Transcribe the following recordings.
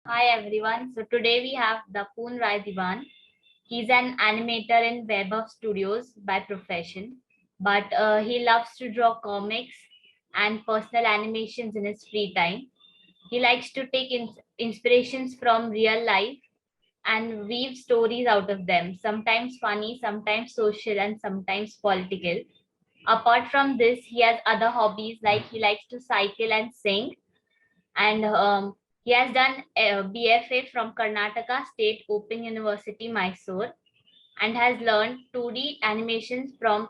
Hi everyone. So today we have Dapoon Rai Dewan. He's an animator in Vaibhav Studios by profession, but he loves to draw comics and personal animations in his free time. He likes to take inspirations from real life and weave stories out of them, sometimes funny, sometimes social, and sometimes political. Apart from this, he has other hobbies like he likes to cycle and sing, and he has done a BFA from Karnataka State Open University, Mysore, and has learned 2D animations from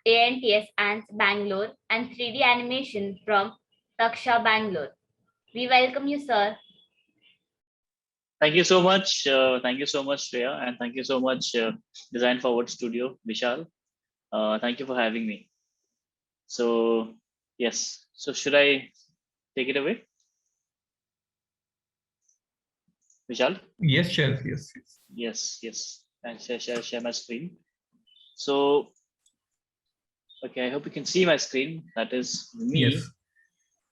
ANTS Ants Bangalore and 3D animation from Taksha Bangalore. We welcome you, sir. Thank you so much. Thank you so much, Shreya, and thank you so much, Design Forward Studio, Vishal. Thank you for having me. So, yes. So, should I take it away, Vishal? Yes, sure. Yes. Yes. And share my screen. So, okay, I hope you can see my screen. That is Yes. me,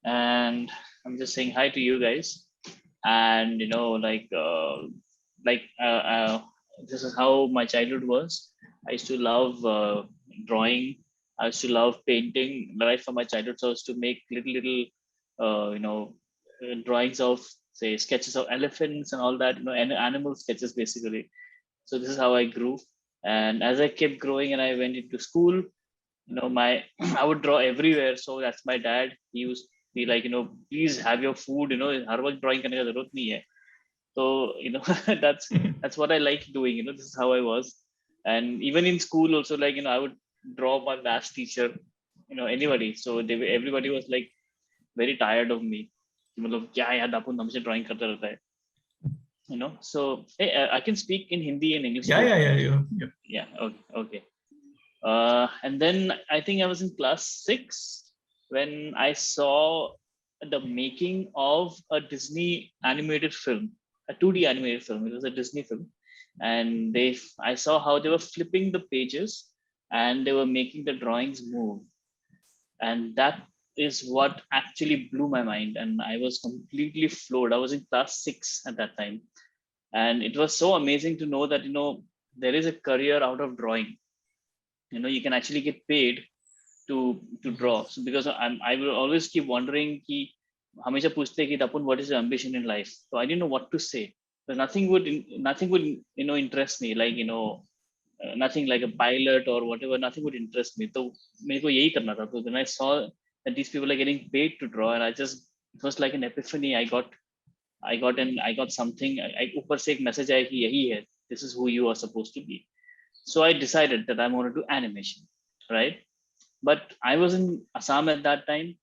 and I'm just saying hi to you guys. And like this is how my childhood was. I used to love drawing. I used to love painting right from my childhood. So I used to make little drawings of, say, sketches of elephants and all that, and animal sketches basically. So this is how I grew. And as I kept growing and I went into school, my I would draw everywhere. So that's my dad. He used to be like, please have your food, हर वक्त drawing करने का जरूरत नहीं है. So that's that's what I like doing. This is how I was. And even in school also, like, I would draw my math teacher, anybody. So everybody was like very tired of me. मतलब क्या यार दापुन हमसे drawing करता रहता है. So hey, I can speak in Hindi and English too. Yeah. Yeah, okay. And then I think I was in class 6 when I saw the making of a Disney animated film, a 2D animated film. It was a Disney film, and I saw how they were flipping the pages and they were making the drawings move, and that is what actually blew my mind. And I was completely floored. I was in class 6 at that time, and it was so amazing to know that there is a career out of drawing. You can actually get paid to draw. So because I will always keep wondering कि हमेशा पूछते कि Tapun, what is your ambition in life? So I didn't know what to say. So nothing would interest me, like nothing like a pilot or whatever. Nothing would interest me. तो मेरे को यही करना था. So then I saw that these people are getting paid to draw, and it was like an epiphany. I got something. ऊपर से एक message आया कि यही है. This is who you are supposed to be. So I decided that I'm going to do animation, right? But I was in Assam at that time,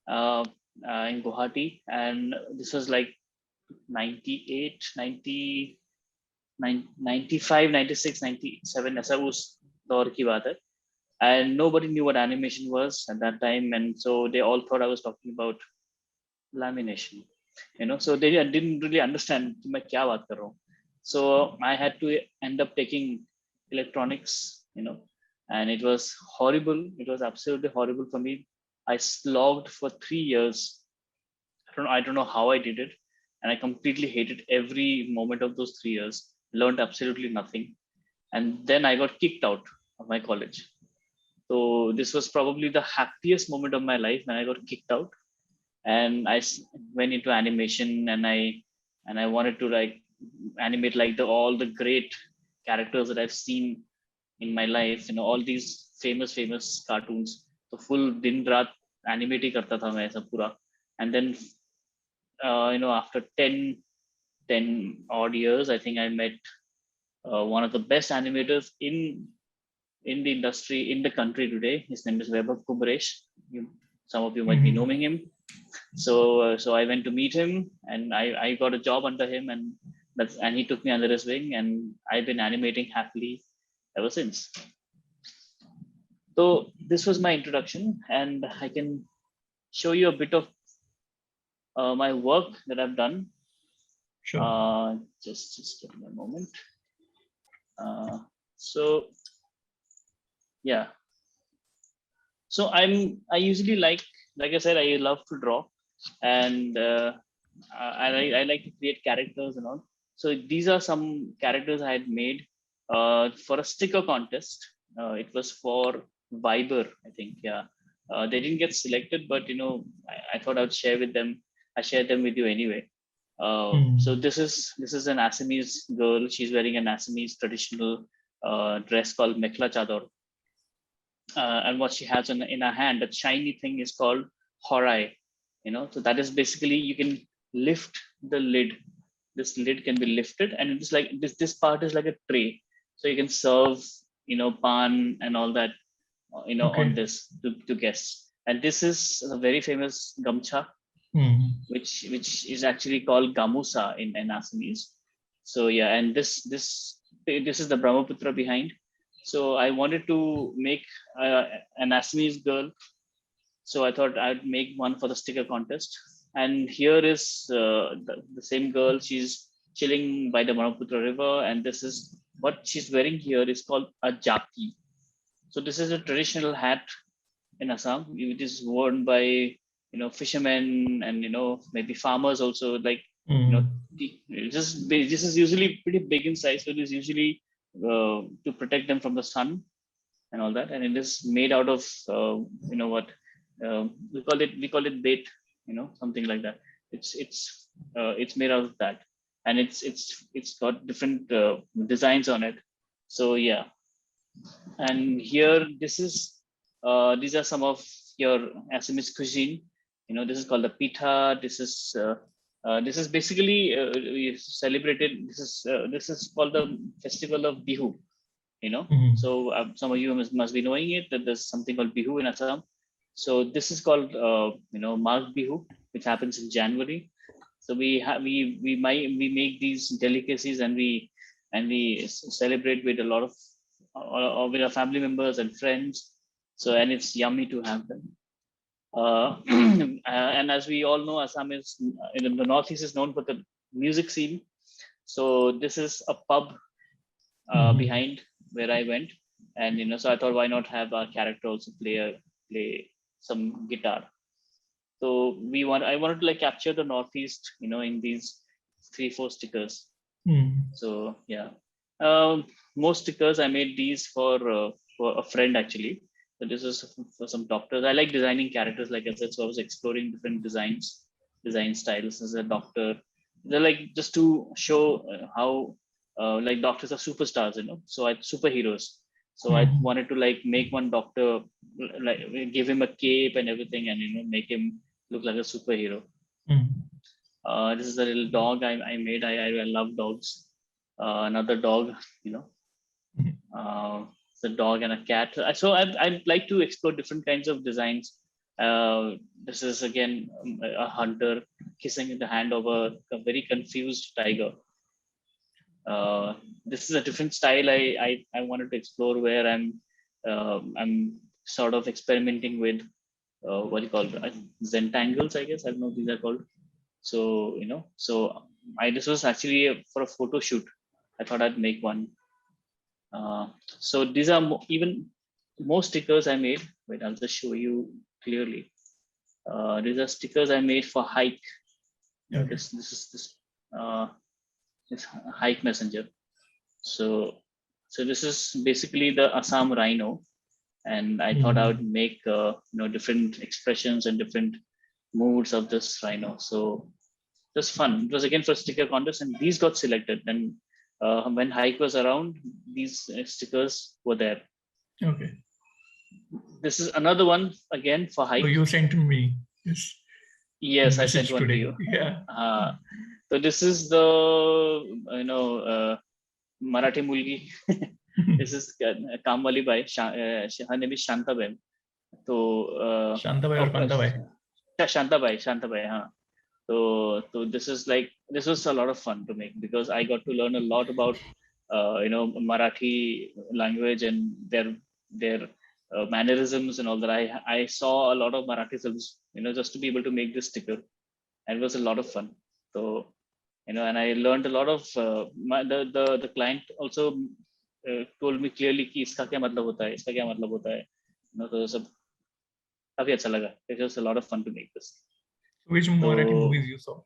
in Guwahati, and this was like 98, 90, 95, 96, 97, ऐसा उस दौर की बात है. And nobody knew what animation was at that time, and so they all thought I was talking about lamination. So they didn't really understand कि मैं क्या बात कर रहा हूँ. So I had to end up taking electronics, and it was horrible. It was absolutely horrible for me. I slogged for 3 years. I don't know how I did it, and I completely hated every moment of those 3 years. Learned absolutely nothing, and then I got kicked out of my college. So this was probably the happiest moment of my life when I got kicked out, and I went into animation, and I wanted to like animate like all the great characters that I've seen in my life, all these famous cartoons. So full din raat animate ही करता था मैं ऐसा पूरा. And then after 10 odd years, I think I met one of the best animators in the industry, in the country today. His name is Vaibhav Studios. Some of you might be knowing him. So I went to meet him, and I got a job under him, and he took me under his wing, and I've been animating happily ever since. So this was my introduction, and I can show you a bit of my work that I've done. Sure. Just give me a moment. So yeah. So I usually like I said, I love to draw, and I like to create characters and all. So these are some characters I had made for a sticker contest. It was for Viber, I think. Yeah, they didn't get selected, but I thought I'd share with them. I shared them with you anyway. So this is an Assamese girl. She's wearing an Assamese traditional dress called mekla chador, and what she has in her hand, that shiny thing is called horai. So that is basically, you can lift the lid. This lid can be lifted, and it's like this part is like a tray, so you can serve pan and all that on Okay. this to guests. And this is a very famous gamcha, which is actually called gamusa in Assamese. So yeah, and this is the Brahmaputra behind. So I wanted to make an Assamese girl, so I thought I'd make one for the sticker contest. And here is the same girl. She's chilling by the Brahmaputra river, and this is what she's wearing here is called a jati. So this is a traditional hat in Assam. It is worn by fishermen and maybe farmers also. Like this is usually pretty big in size, so it is usually to protect them from the sun and all that. And it is made out of what we call it bait, something like that. It's made out of that, and it's got different designs on it. So yeah, and here these are some of your Assamese cuisine. This is called the pita. This is basically we celebrated. This is called the festival of Bihu. So some of you must be knowing it, that there's something called Bihu in Assam. So this is called Magh Bihu, which happens in January. So we make these delicacies, and we celebrate with a lot of with our family members and friends. So, and it's yummy to have them. And as we all know, Assam is in the northeast is known for the music scene. So this is a pub behind where I went, and so I thought, why not have our character also play some guitar. So I wanted to like capture the northeast, in these 3-4 stickers. So yeah, most stickers I made these for a friend actually. So this is for some doctors. I like designing characters, like I said. So I was exploring different design styles as a doctor. They're like just to show how like doctors are superstars, So superheroes. So I wanted to like make one doctor, like give him a cape and everything, and make him look like a superhero. This is a little dog I made. I love dogs. Another dog, the dog and a cat. So I like to explore different kinds of designs. This is again a hunter kissing the hand of a very confused tiger. This is a different style I wanted to explore, where I'm sort of experimenting with what you call Zentangles, I guess. I don't know what these are called. So this was actually for a photo shoot. I thought I'd make one. So these are even more stickers I made. Wait, I'll just show you clearly. These are stickers I made for hike. Okay. This is this hike messenger. So this is basically the Assam rhino, and I thought I would make different expressions and different moods of this rhino. So it was fun. It was again for sticker contest, and these got selected. And when hike was around, these stickers were there. Okay. This is another one again for hike. Oh, you sent me this. Yes, I sent one today. to you. Yeah. So this is the Marathi mulgi. This is Kamwali Bai. Her name is Shanta Ben. So Shantabai or Kantabai? Shantabai. So this was a lot of fun to make, because I got to learn a lot about Marathi language and their mannerisms and all that. I saw a lot of Marathi films, just to be able to make this sticker, and it was a lot of fun. So and I learned a lot of the client also told me clearly कि इसका क्या मतलब होता है, इसका क्या मतलब होता है. तो सब काफी अच्छा लगा. It was a lot of fun to make this. Which Marathi movies you saw?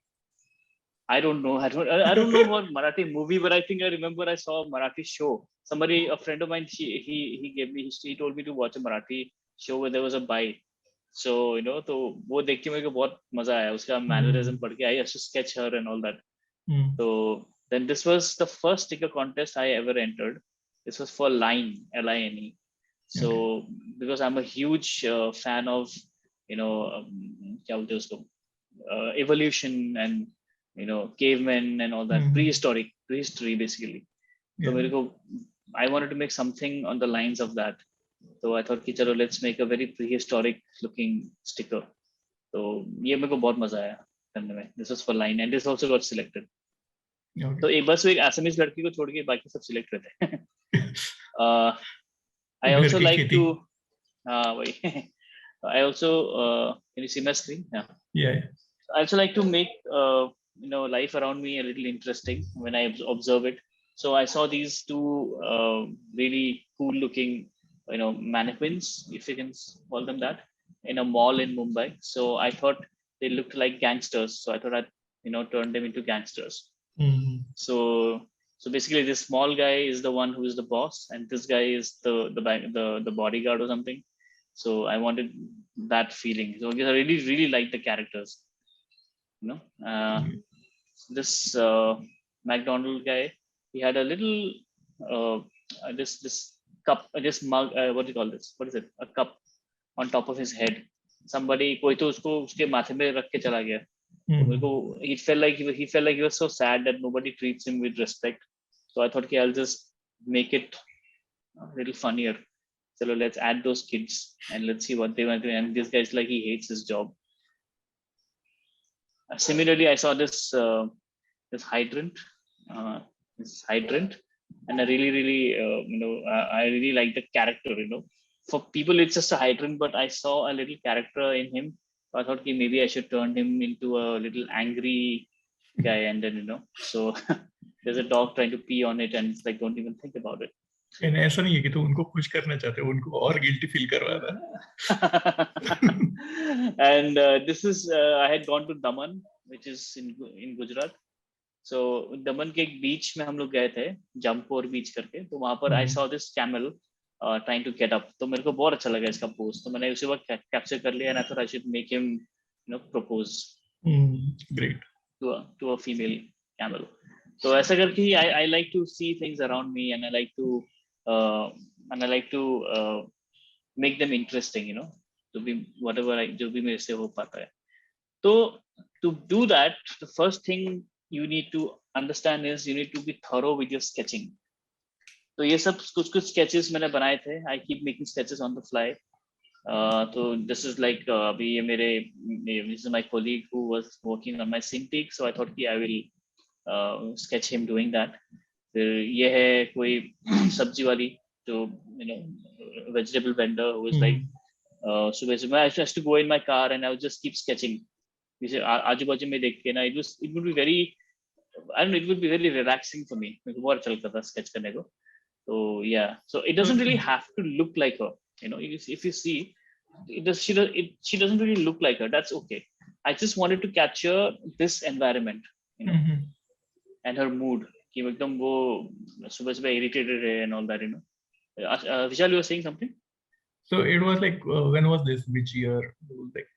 I don't know. I don't know about Marathi movie, but I think I remember I saw a Marathi show. Somebody, a friend of mine, he gave me, he told me to watch a Marathi show where there was a bite. So तो वो देख के मेरे को बहुत मजा आया. उसका mannerism पढ़ के I used to sketch her and all that. So then this was the first sticker contest I ever entered. This was for Line, LINE. So because I'm a huge fan of क्या बोलते हैं उसको, evolution and cavemen and all that, prehistory basically. So मेरे को I wanted to make something on the lines of that. So I thought कि चलो let's make a very prehistoric looking sticker. तो ये मेरे को बहुत मजा आया करने में. This was for Line and this also got selected. तो एक बस एक असमीज लड़की को छोड़ के बाकी सब सिलेक्ट हुए थे. I also like to wait. I also can you see my screen? Yeah. I also like to make life around me a little interesting when I observe it. So I saw these two really cool looking mannequins, if you can call them that, in a mall in Mumbai. So I thought they looked like gangsters. So I thought I'd turn them into gangsters. So basically this small guy is the one who is the boss, and this guy is the bodyguard or something. So I wanted that feeling. So I really like the characters. This McDonald guy, he had a little this cup, this mug. What do you call this? What is it? A cup on top of his head. Somebody कोई तो उसको उसके माथे में रख के चला गया. He felt like he was so sad that nobody treats him with respect. So I thought, okay, I'll just make it a little funnier. So let's add those kids and let's see what they want to do. And this guy's like, he hates his job. Similarly, I saw this hydrant, and I really I really like the character. For people it's just a hydrant, but I saw a little character in him. So I thought, okay, maybe I should turn him into a little angry guy, and then so there's a dog trying to pee on it, and it's like, don't even think about it. And ऐसा नहीं है कि तू उनको खुश करना चाहते हो, उनको और गिल्टी फील करवा रहा. And this is I had gone to Daman, which is in Gujarat. So Daman के एक बीच में हम लोग गए थे, जमपोर बीच करके. तो वहाँ पर I saw this camel trying to get up. तो मेरे को बहुत अच्छा लगा इसका पोज. तो मैंने उसी वक्त कैप्चर कर लिया, and I thought I should make him propose Great to a female camel. So ऐसा करके I like to see things around me, and I like to make them interesting, to be whatever जो भी मेरे से हो पाता है. So to do that, the first thing you need to understand is you need to be thorough with your sketching. तो ये सब कुछ sketches मैंने बनाए थे. I keep making sketches on the fly. So this is like this is my colleague who was working on my Cintiq. So I thought I will sketch him doing that. ये है कोई सब्जी वाली जो vegetable vendor who was like सुबह I used to go in my car and I would just keep sketching. जैसे आजू बाजू में देख के ना, it would be very, I don't know, it would be very relaxing for me. मेरे को बहुत अच्छा लगता था sketch करने को. So yeah, so it doesn't really have to look like her. If you see, she doesn't really look like her. That's okay. I just wanted to capture this environment, and her mood. कि एकदम वो सुबह irritated है and all that, Vishal, you were saying something? So it was like when was this? Which year? Like,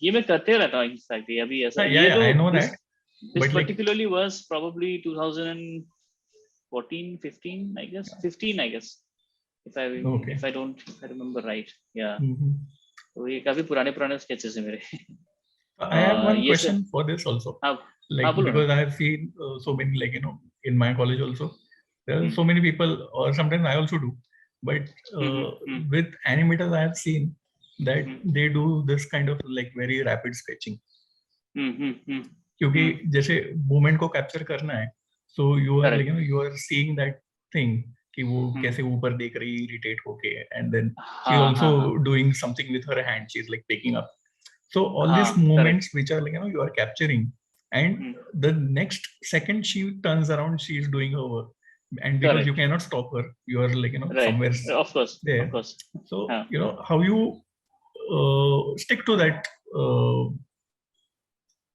ये मैं करते रहता हूँ exactly. अभी ऐसा. Yeah, I know that. This particularly was probably 2014, 15, I guess. 15, I guess. If I remember right. Yeah. तो ये काफी पुराने sketches हैं मेरे. I have one question for this also. Because I have seen so many, in my college also, there are so many people, or sometimes I also do, but with animators I have seen that they do this kind of very rapid sketching. क्योंकि जैसे moment को capture करना है, so you are you are seeing that thing कि वो कैसे ऊपर देख रही irritate होके, and then she also doing something with her hand, she's like picking up. So all these moments which are you are capturing, and the next second she turns around, she is doing her work, and because you cannot stop her, you are somewhere of course there. Of course. So how you stick to that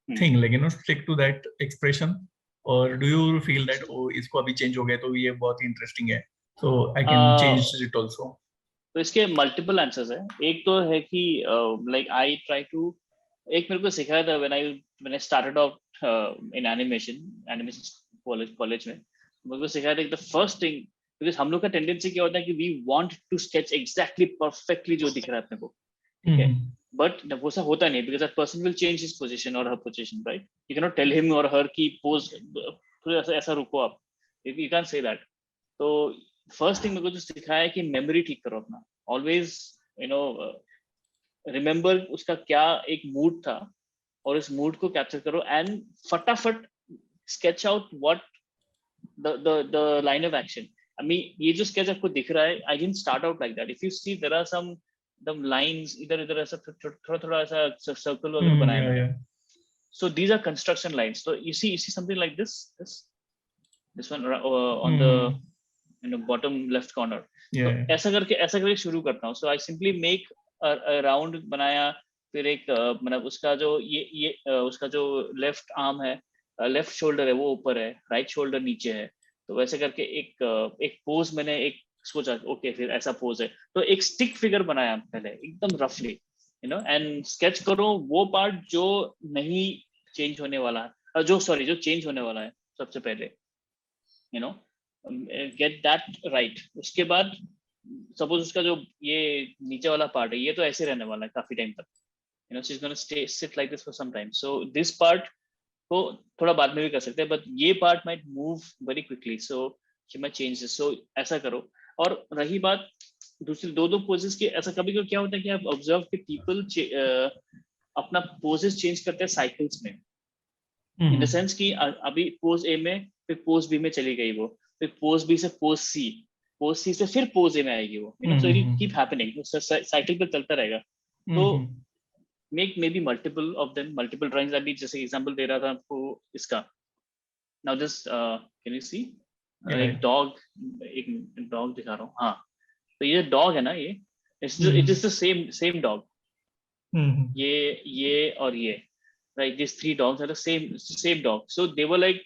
thing, like stick to that expression, or do you feel that इसको अभी change हो गया तो ये बहुत interesting है, so I can change it also? तो इसके मल्टीपल आंसर्स है. एक तो है कि लाइक आई ट्राई टू, एक मेरे को सिखाया था when I started off in animation college में. मेरे को सिखाया था द फर्स्ट थिंग, बिकॉज हम लोग का टेंडेंसी क्या होता है कि we want to sketch exactly perfectly जो दिख रहा है अपने को, ठीक है, बट वो ऐसा होता नहीं, because that person will change his position or her position, right. You can not tell him or her की पोज ऐसा रुको आप, यू कैन से दैट. तो फर्स्ट थिंग मेरे को जो सिखाया है कि मेमोरी ठीक करो अपना, ऑलवेज रिमेम्बर उसका क्या एक मूड था और इस मूड को कैप्चर करो एंड फटाफट sketch out what the line of action. I mean ये जो स्केच आपको दिख रहा है, I didn't start out like that. If you see there are some the lines इधर इधर ऐसा थोड़ा ऐसा सर्कल वगैरह बनाया मैंने. So these are construction lines. So you see something like this one on the bottom left corner. तो ऐसा करके शुरू करता हूँ. So I simply make a round बनाया, फिर एक मतलब उसका जो ये उसका जो लेफ्ट आर्म है, लेफ्ट शोल्डर है वो ऊपर है, राइट शोल्डर नीचे है. तो वैसे करके एक पोज मैंने एक सोचा, ओके फिर ऐसा पोज है, तो एक स्टिक फिगर बनाया पहले एकदम रफली, एंड स्केच करो वो पार्ट जो नहीं चेंज होने वाला है, जो चेंज होने वाला है सबसे पहले, गेट दैट राइट. उसके बाद सपोज उसका जो ये नीचे वाला पार्ट है ये तो ऐसे रहने वाला है काफी टाइम तक, she's going to stay sit like this for some time. So this part को थोड़ा बाद में भी कर सकते हैं, but ये part might move very quickly, so she might change this. So ऐसा करो. और रही बात दूसरी दो पोजेस की, ऐसा कभी क्या होता है कि आप ऑब्जर्व कि पीपल अपना पोजेस चेंज करते हैं साइकिल्स में, इन द सेंस कि अभी पोज ए में, फिर पोज बी में चली गई वो, फिर पोज बी से पोज सी से फिर पोज ए में आएगी वो, so it will keep happening, cycle पे चलता रहेगा. तो make maybe multiple of them, multiple drawings. अभी जैसे एग्जांपल दे रहा था आपको इसका. Now this can you see एक डॉग दिखा रहा हूँ. हाँ, तो ये डॉग है ना, ये it is the same dog. ये और ये, right, these three dogs are the same dog. So they were like,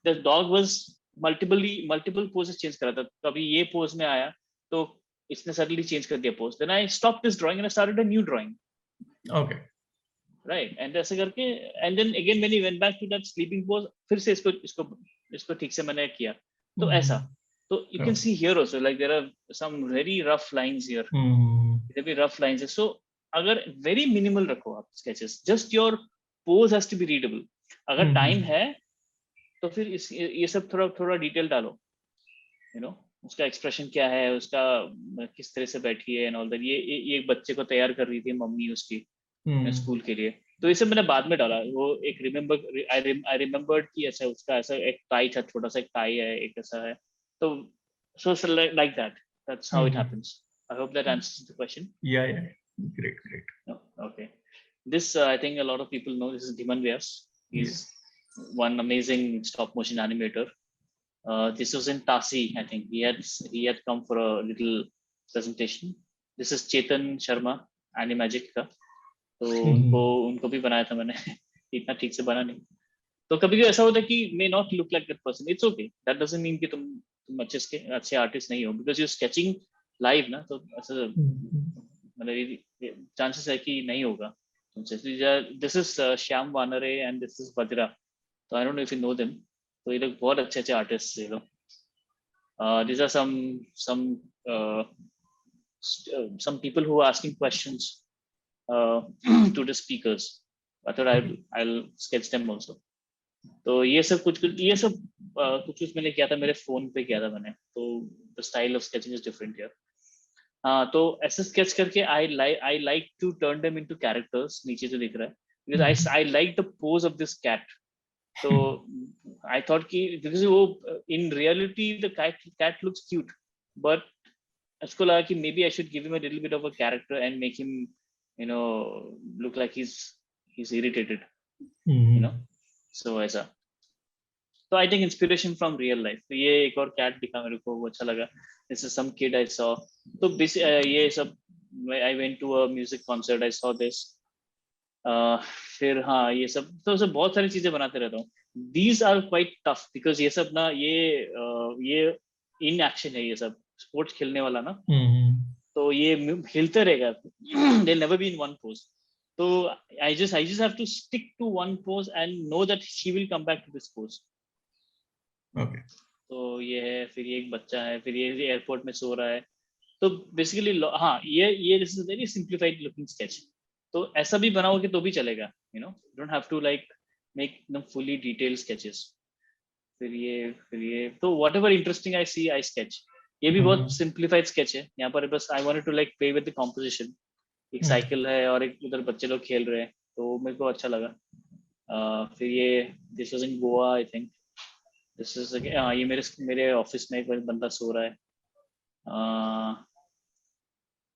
the dog was multiple poses change करा था. कभी ये पोज में आया तो इसने suddenly change कर दिया pose. Then I stopped this drawing and I started a new drawing. Okay. Right, and ऐसे करके, and then again when he went back to that sleeping pose, फिर से इसको ठीक से मैंने किया. तो ऐसा, तो you can see here also like there are some very rough lines here. There be rough lines. So अगर very minimal रखो आप sketches, just your pose has to be readable. अगर time है तो फिर ये सब थोड़ा डिटेल डालो, उसका एक्सप्रेशन क्या है, उसका किस तरह से बैठी है एंड ऑल दैट. ये एक बच्चे को तैयार कर रही थी मम्मी उसकी स्कूल के लिए, तो इसे मैंने बाद में डाला. वो एक आई रिमेम्बर्ड कि अच्छा उसका ऐसा एक टाई था, छोटा सा एक टाई है, एक ऐसा है. तो so like that's how it happens. I hope that answers the question. Yeah, great. No, okay, this I think a lot of people know. This is Dhiman Vyas. He's one amazing stop motion animator. This was in Tasi, I think. He had come for a little presentation. This is Chetan Sharma, Animagic का. तो उनको भी बनाया था मैंने. इतना ठीक से बना नहीं, तो कभी ऐसा होता है कि may not look like that person. It's okay. That doesn't mean कि तुम अच्छे आर्टिस्ट नहीं हो, because you're sketching live ना, तो ऐसा मतलब चांसेस है कि नहीं होगा तुमसे. This is Shyam Vanare and this is Badra. So I don't know if you know them. तो ये लोग बहुत अच्छे आर्टिस्ट ये लोग. These are some people who are asking questions to the speakers. I thought I'll sketch them also. तो ये सब कुछ मैंने किया था, मेरे फोन पे किया था मैंने. तो the style of sketching is different here. हाँ, तो ऐसे स्केच करके I like to turn them into characters. नीचे जो दिख रहा है, because I like the pose of this cat. So I thought कि because वो in reality the cat looks cute, but उसको लगा कि maybe I should give him a little bit of a character and make him look like he's irritated, so ऐसा. So I think inspiration from real life. तो ये एक और cat दिखा मेरे को, वो अच्छा लगा. This is some kid I saw. तो ये सब, I went to a music concert, I saw this. फिर हाँ ये सब तो सब बहुत सारी चीजें बनाते रहता हूँ. These are quite tough because ये सब ना ये इन एक्शन है, ये सब स्पोर्ट्स खेलने वाला ना, तो ये हिलते रहेगा. They'll never be in one pose. So I just have to stick to one pose and know that she will come back to this pose. Okay. तो ये है, फिर ये एक बच्चा है, फिर ये एयरपोर्ट में सो रहा है. तो बेसिकली हाँ ये this is very simplified looking sketch. तो ऐसा भी बनाओगे तो भी चलेगा, you know, don't have to like make एकदम फुली डिटेल स्केचेस. फिर ये तो whatever interesting I see I sketch. ये भी बहुत सिंप्लीफाइड स्केच है. यहाँ पर बस I wanted to like play with the composition. एक साइकिल है और एक उधर बच्चे लोग खेल रहे हैं, तो मेरे को अच्छा लगा. फिर ये this was in Goa I think. This is ये मेरे ऑफिस में एक बंदा सो रहा है.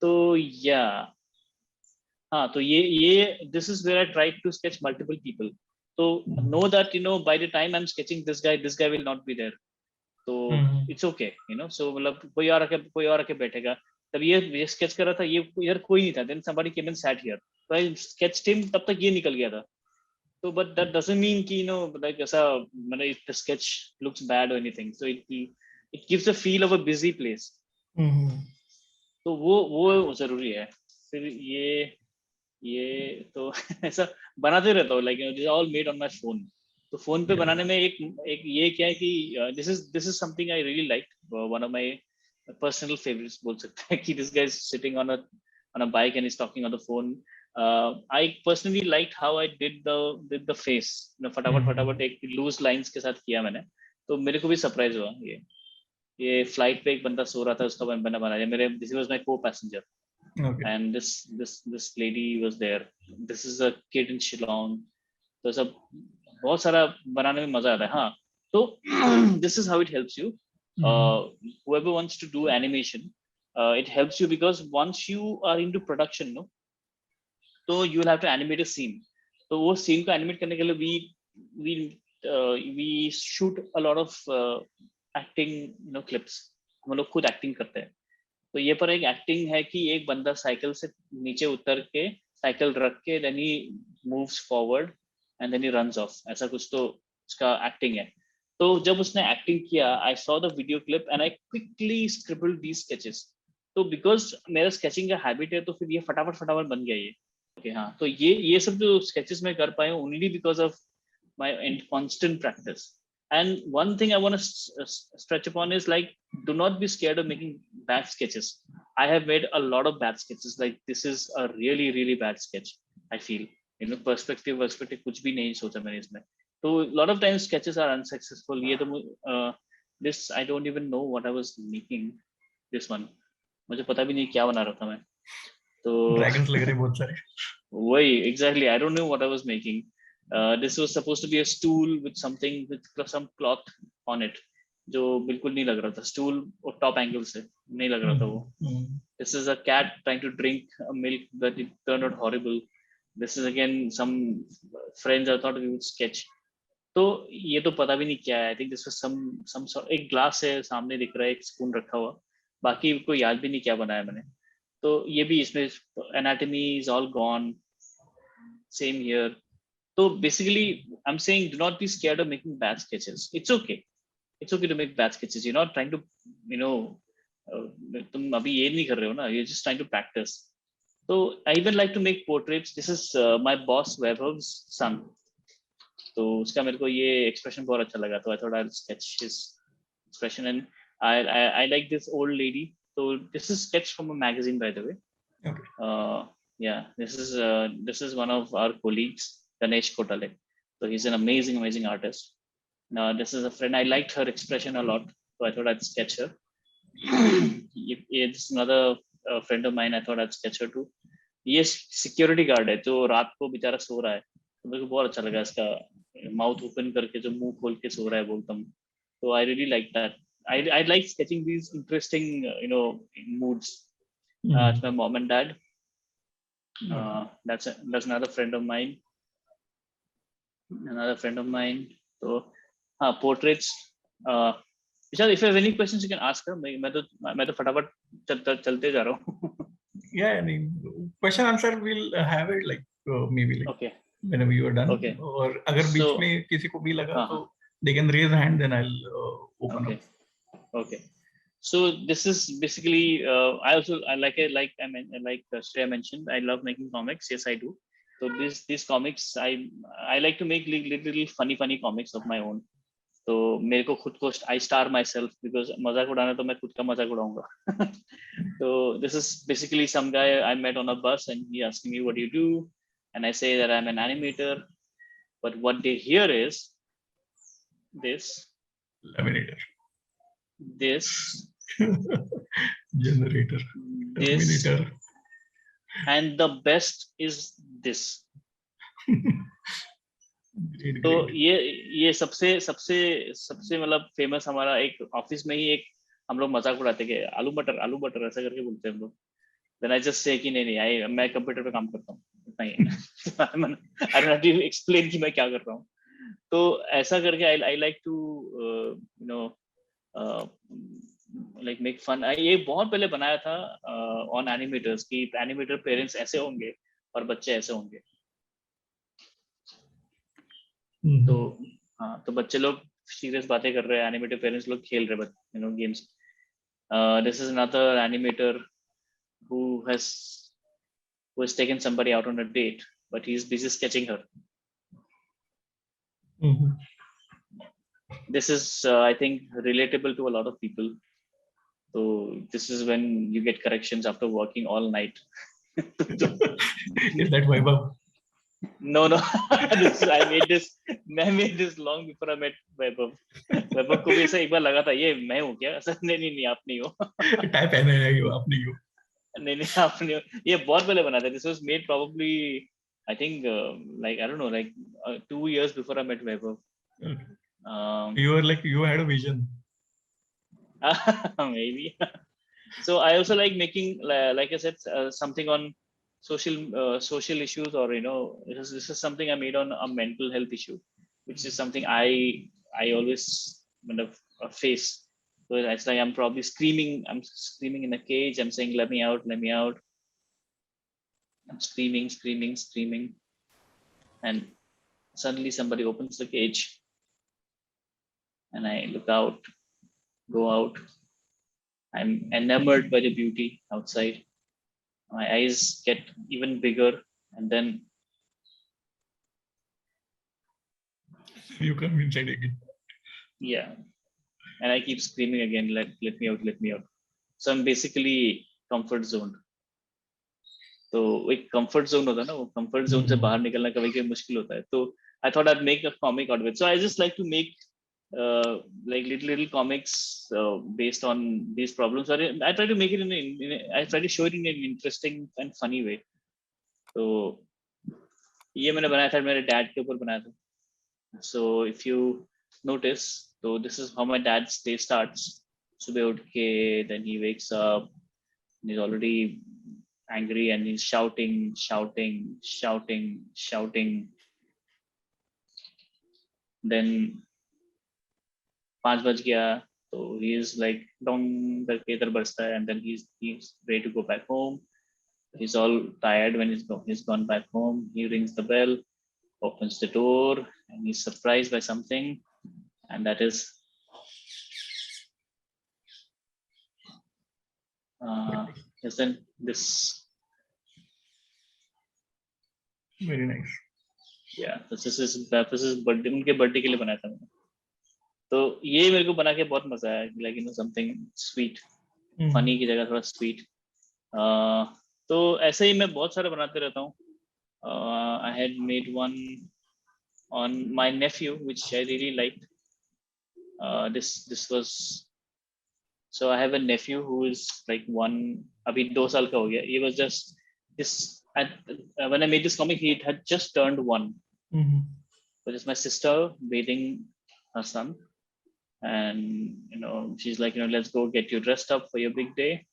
तो या हाँ, तो ये this is where I try to sketch multiple people. तो know that you know by the time I am sketching this guy will not be there. तो it's okay, you know. So मतलब कोई और आके बैठेगा. तब ये स्केच कर रहा था, ये इधर कोई नहीं था. Then somebody came and sat here, तो आई स्केच्ड हिम. तब तक ये निकल गया था. तो बट दैट डजंट मीन कि यू नो लाइक ऐसा मतलब if the sketch looks bad or anything. So it gives a feel of a busy place. तो वो जरूरी है. फिर ये तो ऐसा बनाते रहता हूँ, like this all made on my phone. तो फोन पे बनाने में एक ये क्या है कि this is something I really like. One of my personal favourites बोल सकते हैं कि this guy is sitting on a bike and is talking on the phone. I personally like how I did the face. फटाफट एक loose lines के साथ किया मैंने. तो मेरे को भी सरप्राइज हुआ. ये फ्लाइट पे एक बंदा सो रहा था, उसका मैंने बनाया. मेरे दिस वाज माय को passenger. Okay. And this lady was there. This is a kid in Shillong. तो सब बहुत सारा बनाने में मजा आता है. हाँ, तो this is how it helps you. Whoever wants to do animation, it helps you because once you are into production, no, तो you will have to animate a scene. तो वो scene को animate करने के लिए we shoot a lot of acting, you know, clips. हम लोग खुद acting करते हैं. तो ये पर एक एक्टिंग है कि एक बंदा साइकिल से नीचे उतर के साइकिल रख के then he moves forward and then he runs off. ऐसा कुछ तो उसका एक्टिंग है. तो जब उसने एक्टिंग किया, I saw the video clip and I quickly scribbled these sketches. तो बिकॉज मेरा स्केचिंग का हैबिट है, तो फिर ये फटाफट बन गया ये. ओके हाँ, तो ये सब जो स्केचेस मैं कर पाया हूँ only because of my constant practice. And one thing I want to stretch upon is like, do not be scared of making bad sketches. I have made a lot of bad sketches. Like this is a really, really bad sketch. I feel, you know, perspective कुछ भी नहीं सोचा मैंने इसमें. So a lot of times sketches are unsuccessful. ये तो this I don't even know what I was making. This one मुझे पता भी नहीं क्या बना रहा था मैं. तो ड्रैगन्स लग रहे बहुत सारे. वही exactly. I don't know what I was making. This was supposed to be a stool with something with some cloth on it, जो बिल्कुल नहीं लग रहा था. स्टूल और टॉप एंगल से नहीं लग रहा था वो. This is a cat trying to drink a milk, but it turned out horrible. This is again some friends I thought we would sketch. तो ये तो पता भी नहीं क्या है. I think this was some sort. एक ग्लास है सामने दिख रहा है, एक स्पून रखा हुआ. बाकी को याद भी नहीं क्या बनाया मैंने. तो ये भी इसमें anatomy is all gone. Same here. So basically, I'm saying do not be scared of making bad sketches. It's okay. It's okay to make bad sketches. You're not trying to, you know, तुम अभी ये नहीं कर रहे हो ना. You're just trying to practice. So I even like to make portraits. This is my boss Vaibhav's son. तो उसका मेरे को ये expression बहुत अच्छा लगा. तो I thought I'll sketch his expression. And I like this old lady. So this is sketched from a magazine, by the way. Okay. Yeah, this is one of our colleagues. Ganesh Kotale. So he's an amazing artist. Now this is a friend. I liked her expression a lot, so I thought I'd sketch her. It's another friend of mine. I thought I'd sketch her too. ये security guard है जो रात को बेचारा सो रहा है. तो मेरे को बहुत अच्छा लगा इसका माउथ ओपन करके जो मुंह खोल के सो रहा है बोलता हूँ. तो I really like that. I like sketching these interesting you know moods. It's my mom and dad. That's another friend of mine. So portraits. Vishal, if you have any questions you can ask her. मैं तो फटाफट चलते जा रहा हूँ. Yeah, I mean, question answer we'll have it like maybe like Okay. whenever you are done. Okay. और अगर बीच में किसी को भी लगा तो they can raise a hand, then I'll open up. Okay. So this is basically like Shreya mentioned, I love making comics. Yes, I do. So these comics I like to make little funny comics of my own. तो मेरे को खुद को I star myself because मजाक उड़ाना तो मैं खुद का मजाक उड़ाऊंगा. So this is basically some guy I met on a bus and he asked me, what do you do? And I say that I'm an animator, but what they hear is this. Laminator. This. Generator. This. Terminator. And the best is this. Great, तो great. ये सबसे मतलब famous हमारा एक office में ही एक हम लोग मजाक उड़ाते कि आलू बटर ऐसा करके बोलते हैं हम लोग. Then I just say कि नहीं मैं कंप्यूटर पे काम करता हूँ, इतना ही है. I don't have to explain कि मैं क्या कर रहा हूँ. तो ऐसा करके I like to like make fun. ये बहुत पहले बनाया था on animators कि animator parents ऐसे होंगे और बच्चे ऐसे होंगे. तो हाँ, तो बच्चे लोग सीरियस बातें कर रहे हैं, एनिमेटर पेरेंट्स लोग खेल रहे हैं games. This is another animator who has taken somebody out on a date, but he's busy sketching her. This is I think relatable to a lot of people. So this is when you get corrections after working all night. Is that Vaibhav? No. I made this long before I met Vaibhav. Vaibhav को भी ऐसा एक बार लगा था ये मैं हूँ क्या? ऐसा नहीं आप नहीं हो. टाइप पहने हैं ये आप नहीं हो. नहीं आप नहीं हो. ये बहुत पहले बना था. This was made probably I think like I don't know like 2 years before I met Vaibhav. You had a vision. Maybe. So I also like making like I said something on social issues, or this is something I made on a mental health issue, which is something I always kind of face. So it's like I'm screaming in a cage. I'm saying let me out. I'm screaming, and suddenly somebody opens the cage and I look out, go out. I'm enamored by the beauty outside. My eyes get even bigger, and then you come inside again. Yeah, and I keep screaming again, let me out. So I'm basically comfort zone. तो एक comfort zone होता है ना, वो comfort zone से बाहर निकलना कभी मुश्किल होता है. तो I thought I'd make a comic out of it. So I just like to make like little comics based on these problems. Or I try to make it I try to show it in an interesting and funny way. तो ये मैंने बनाया था मेरे dad के ऊपर बनाया था. So if you notice, so this is how my dad's day starts. सुबह उठ के, then he wakes up, and he's already angry and he's shouting. Then 5 बज गया, so he is like dong करके इधर बजता है, and then he's ready to go back home. He's all tired when he's gone back home. He rings the bell, opens the door, and he's surprised by something, and that is isn't this. Very nice. Yeah, this is birthday, उनके birthday के लिए बनाया था मैंने. तो ये मेरे को बना के बहुत मजा आया, like something sweet, funny की जगह थोड़ा sweet. तो ऐसे ही मैं बहुत सारे बनाते रहता हूँ. I had made one on my nephew, which I really liked. This was, so I have a nephew who is like अभी 2 साल का हो गया. He was just this when I made this comic, he had just turned 1. So it's my sister bathing her son, and she's like, let's go get you dressed up for your big day.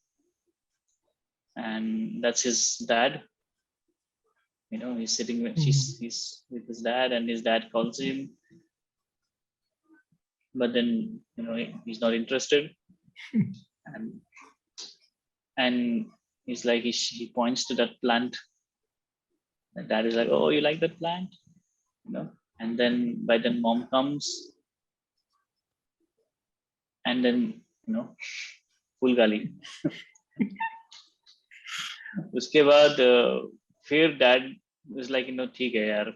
And that's his dad. He's sitting with he's with his dad, and his dad calls him, but then he's not interested. and he's like, he points to that plant, And dad is like, oh, you like that plant? You know, and then by then mom comes, and then, you know, full गाली. उसके बाद फिर dad is like, ठीक है यार,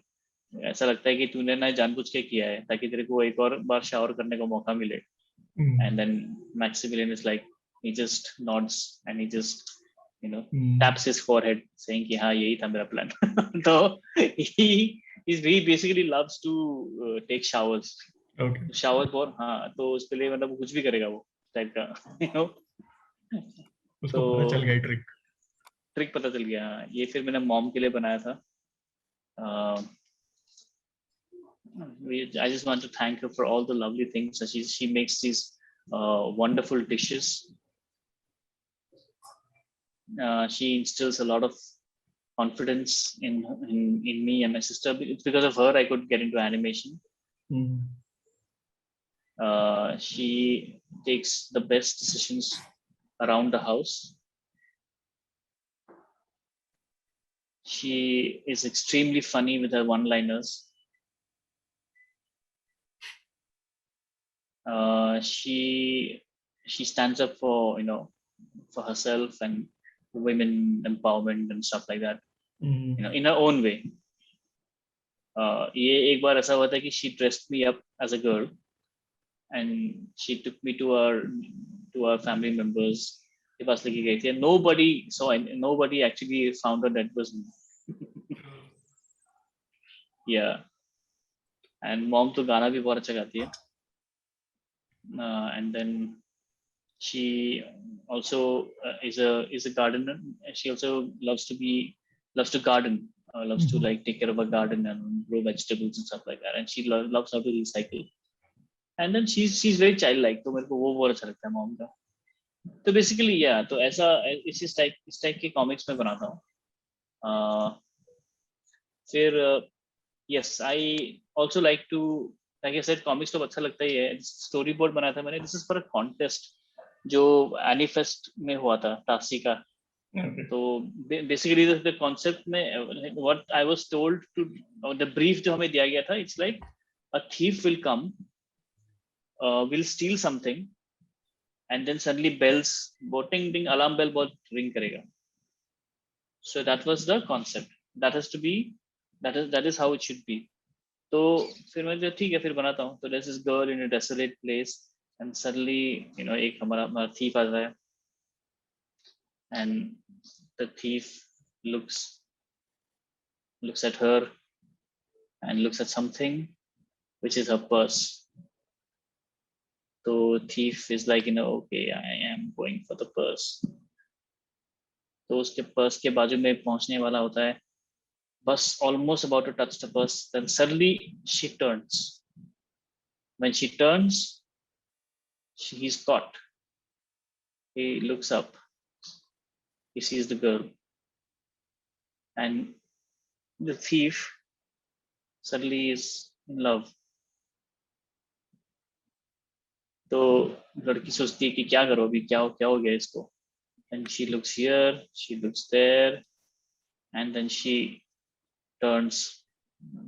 ऐसा लगता है कि तूने ना जानबूझ के किया है ताकि तेरे को एक और बार शावर करने का मौका मिले. And then Maximilian is like, he just nods and he just taps his forehead saying कि हाँ यही था मेरा प्लान. तो he basically loves to take showers. Shower for, हाँ, तो उसके लिए मतलब कुछ भी करेगा वो टाइप का, उसको पता चल गया ट्रिक पता चल गया. ये फिर मैंने मॉम के लिए बनाया था. I just want to thank her for all the lovely things that she makes these wonderful dishes. She instills a lot of confidence in me and my sister. It's because of her I could get into animation. She takes the best decisions around the house. She is extremely funny with her one-liners. She stands up for for herself and women empowerment and stuff like that, in her own way. ये एक बार ऐसा हुआ था कि she dressed me up as a girl and she took me to our family members के पास लेके गई थी. Nobody actually found out that it was me. Yeah. And mom तो गाना भी बहुत अच्छा गाती है. And then she also is a gardener. She also loves to garden, loves to like take care of a garden and grow vegetables and stuff like that. And she loves how to recycle. And then she's very childlike. तो मेरे को वो बहुत अच्छा लगता है mom का. तो basically yeah, तो ऐसा इस टाइप के comics में बनाता हूँ. फिर yes, I also like to, like I said, comics तो अच्छा लगता ही है. स्टोरी बोर्ड बनाया था मैंने. This is for a contest जो एनीफेस्ट में हुआ था तासी का. तो बेसिकली द कॉन्सेप्ट में what I was told to, the brief जो हमें दिया गया था, it's like a thief will come, will steal something and then suddenly bells, टिंग टिंग, अलार्म बेल बहुत रिंग करेगा. So that was the concept. That has to be, that is how it should be. तो फिर मैं ठीक है फिर बनाता हूँ. तो there is this girl in a desolate place and suddenly एक हमारा thief आता है and the thief looks at her and looks at something which is her purse. So thief is like, okay, I am going for the purse. तो उसके purse के बाजू में पहुंचने वाला होता है, बस almost about to touch the purse, then suddenly she turns. When she turns, he's caught. He looks up, he sees the girl, and the thief suddenly is in love. तो लड़की सोचती है कि क्या करो अभी, क्या हो गया इसको. And she looks here, she looks there, and then she turns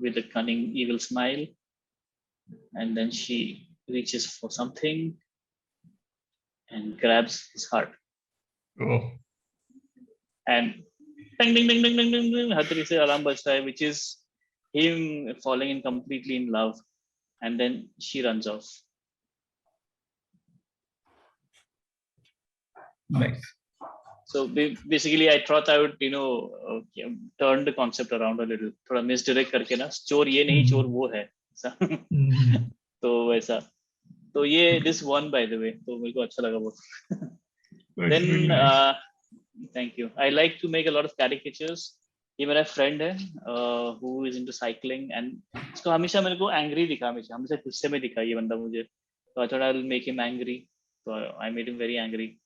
with a cunning evil smile, and then she reaches for something and grabs his heart. And ding ding ding ding ding ding ding, हर तरीके से alarm बजता है, which is him falling in completely in love, and then she runs off. Nice. So basically I thought I would turn the concept around a little, थोड़ा misdirect करके ना, चोर ये नहीं चोर वो है. तो वैसा, तो ये this one by the way, तो मेरे को अच्छा लगा बहुत. Then really nice. Thank you. I like to make a lot of caricatures. ये मेरा friend है who is into cycling, and इसको हमेशा मेरे को angry दिखा, हमेशा गुस्से में दिखा ये बंदा मुझे. So I thought I will make him angry. So I made him very angry.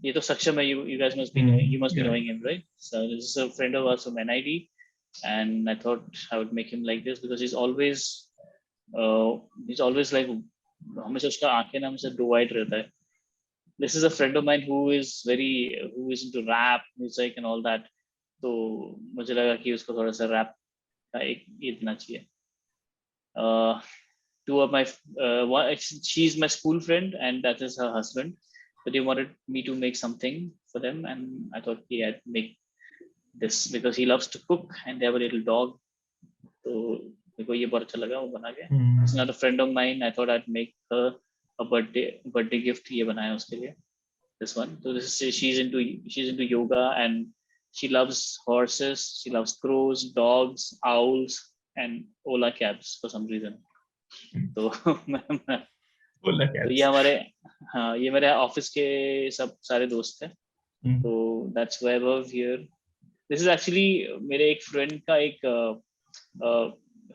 ये तो Saksham है, you guys must be knowing him, right? So this is a friend of ours from NID, and I thought I would make him like this because he's always like, हमेशा उसका आंखें ना हमेशा doe-eyed रहता है. This is a friend of mine who is into rap music and all that. तो मुझे लगा कि उसको थोड़ा सा रैप का एक ये देना चाहिए. Two of my she's my school friend and that is her husband, but they wanted me to make something for them and I thought yeah, I'd make this because he loves to cook and they have a little dog. So मेरे को ये बहुत अच्छा लगा वो बना के. It's not a friend of mine. I thought I'd make her a birthday gift. ये बनाया उसके लिए. This one. So this is she's into yoga and she loves horses. She loves crows, dogs, owls, and Ola cabs for some reason. तो ये हमारे ये मेरे office के सब सारे दोस्त हैं. तो that's Vaibhav here. This is actually मेरे एक फ्रेंड का एक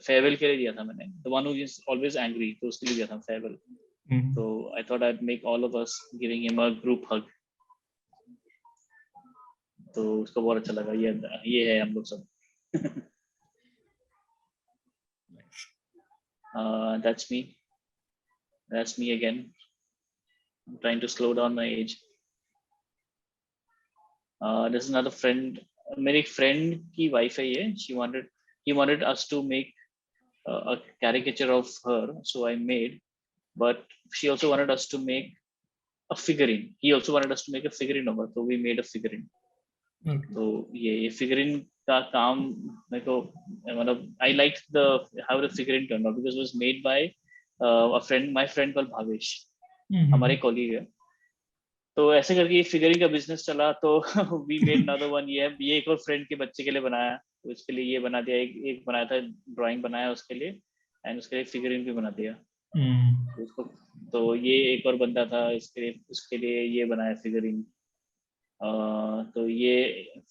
फेयरवेल के लिए दिया था मैंने. The one who is always angry, तो उसके लिए दिया था फेयरवेल. तो I thought I make all of us giving him a group hug. तो उसको बहुत अच्छा लगा. ये है हम लोग सब. That's me again. I'm trying to slow down my age. This is another friend. मेरी friend की wife है ये. He wanted us to make a caricature of her, so I made. But she also wanted us to make a figurine. He also wanted us to make a figurine of her, so we made a figurine. तो ये figurine का काम मेरे को मतलब I liked how the figurine turned out because it was made by my friend called Bhavesh. हमारे colleague है. तो ऐसे करके ये फिगरिंग का बिजनेस चला. तो we made another one. ये एक और फ्रेंड के बच्चे के लिए बनाया. तो उसके लिए ये बना दिया. एक बनाया था, ड्राइंग बनाया उसके लिए एंड उसके लिए फिगरिंग भी बना दिया. तो ये एक और बंदा था उसके लिए ये बनाया फिगरिंग. तो ये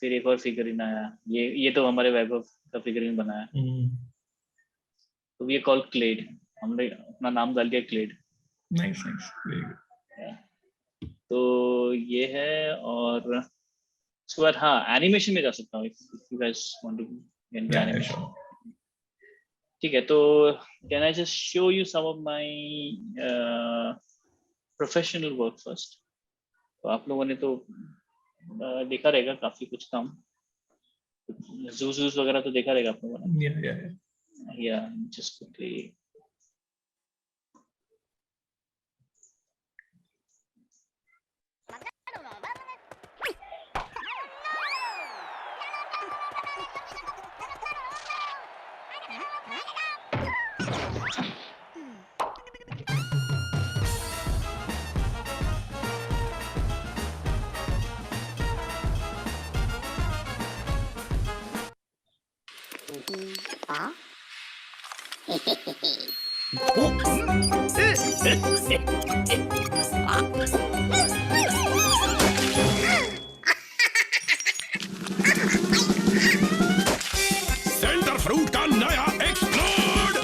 फिर एक और फिगरिंग आया. ये तो हमारे वैभव का फिगरिंग बनाया. तो ये कॉल क्लेड. हमने अपना नाम डाल दिया क्लेड. Nice very good. तो ये है. और उसके बाद हाँ एनिमेशन में जा सकता हूँ if you guys want to get into animation. ठीक है. तो can I just show you some of my professional work first? तो आप लोगों ने तो देखा रहेगा काफी कुछ काम. zoos वगैरह तो देखा रहेगा आप लोगों ने. Yeah, just quickly. Centre fruit का नया एक्सप्लोड,